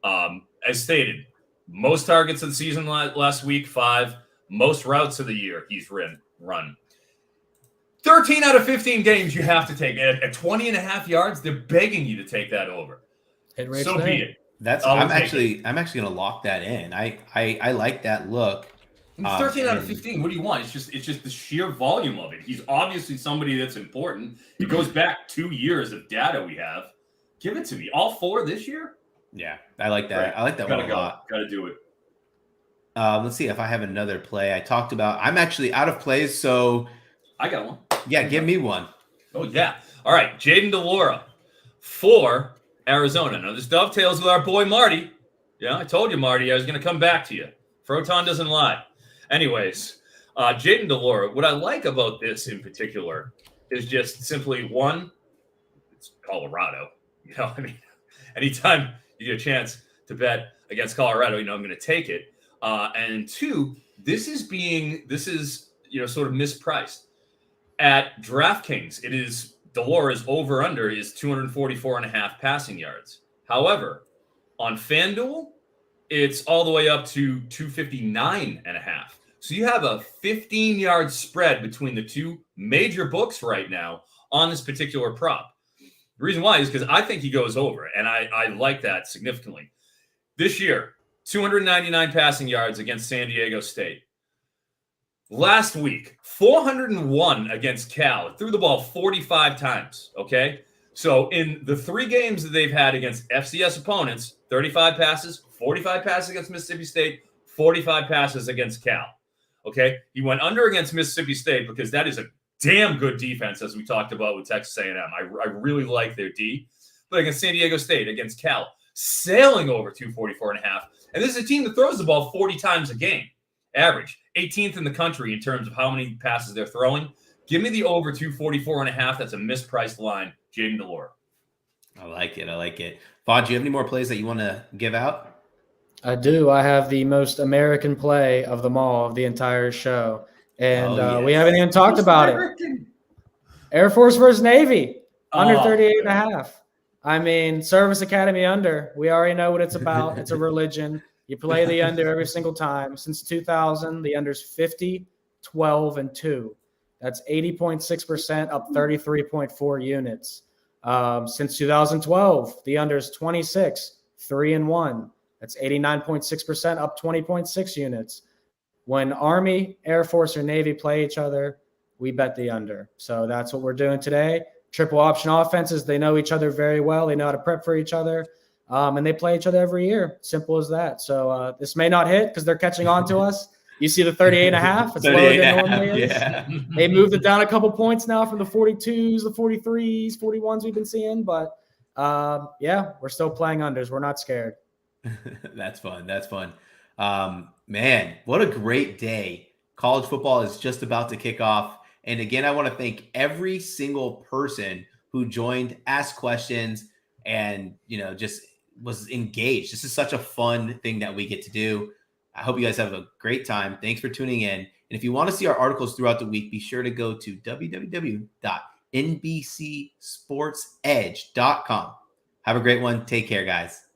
As stated, most targets of the season last week, 5. Most routes of the year he's run. 13 out of 15 games you have to take. At 20.5 yards, they're begging you to take that over. So be it. I'm actually going to lock that in. I like that look. 13 out of 15. What do you want? It's just the sheer volume of it. He's obviously somebody that's important. It goes back 2 years of data we have. Give it to me. All 4 this year? Yeah, I like that. Right. I like that one a lot. Got to do it. Let's see if I have another play. I talked about. I'm actually out of plays, so I got one. Yeah, give me one. Oh yeah. All right, Jaden DeLaura for Arizona. Now this dovetails with our boy Marty. Yeah, I told you, Marty, I was going to come back to you. Froton doesn't lie. Anyways, Jaden DeLaura. What I like about this in particular is just simply one. It's Colorado. You know, I mean, anytime you get a chance to bet against Colorado, you know I'm going to take it. And 2, this is sort of mispriced at DraftKings. It is DeLaura's over under is 244.5 passing yards. However, on FanDuel, it's all the way up to 259.5. So you have a 15-yard spread between the 2 major books right now on this particular prop. The reason why is because I think he goes over, and I like that significantly. This year, 299 passing yards against San Diego State. Last week, 401 against Cal. Threw the ball 45 times, okay? So in the 3 games that they've had against FCS opponents, 35 passes, 45 passes against Mississippi State, 45 passes against Cal, okay? He went under against Mississippi State because that is a damn good defense, as we talked about with Texas A&M. I really like their D. But against San Diego State, against Cal, sailing over 244.5. And this is a team that throws the ball 40 times a game, average. 18th in the country in terms of how many passes they're throwing. Give me the over 244.5. That's a mispriced line. Jaden DeLaura. I like it. Vaughn, do you have any more plays that you want to give out? I do. I have the most American play of them all, of the entire show. And we haven't even talked about it. Air Force versus Navy, under 38.5. I mean, Service Academy under. We already know what it's about. It's a religion. You play the under every single time. Since 2000, the under's 50, 12, and 2. That's 80.6%, up 33.4 units. Since 2012, the under's 26, 3 and 1. That's 89.6%, up 20.6 units. When Army, Air Force, or Navy play each other, we bet the under. So that's what we're doing today. Triple option offenses, they know each other very well. They know how to prep for each other. And they play each other every year. Simple as that. So this may not hit because they're catching on to us. You see the 38.5. It's lower than it normally is. Yeah. They moved it down a couple points now from the 42s, the 43s, 41s we've been seeing. But, we're still playing unders. We're not scared. That's fun. Man, what a great day College football is just about to kick off. And again, I want to thank every single person who joined, asked questions, and, just was engaged. This is such a fun thing that we get to do. I hope you guys have a great time. Thanks for tuning in. And if you want to see our articles throughout the week, be sure to go to www.NBCSportsEdge.com. Have a great one. Take care, guys.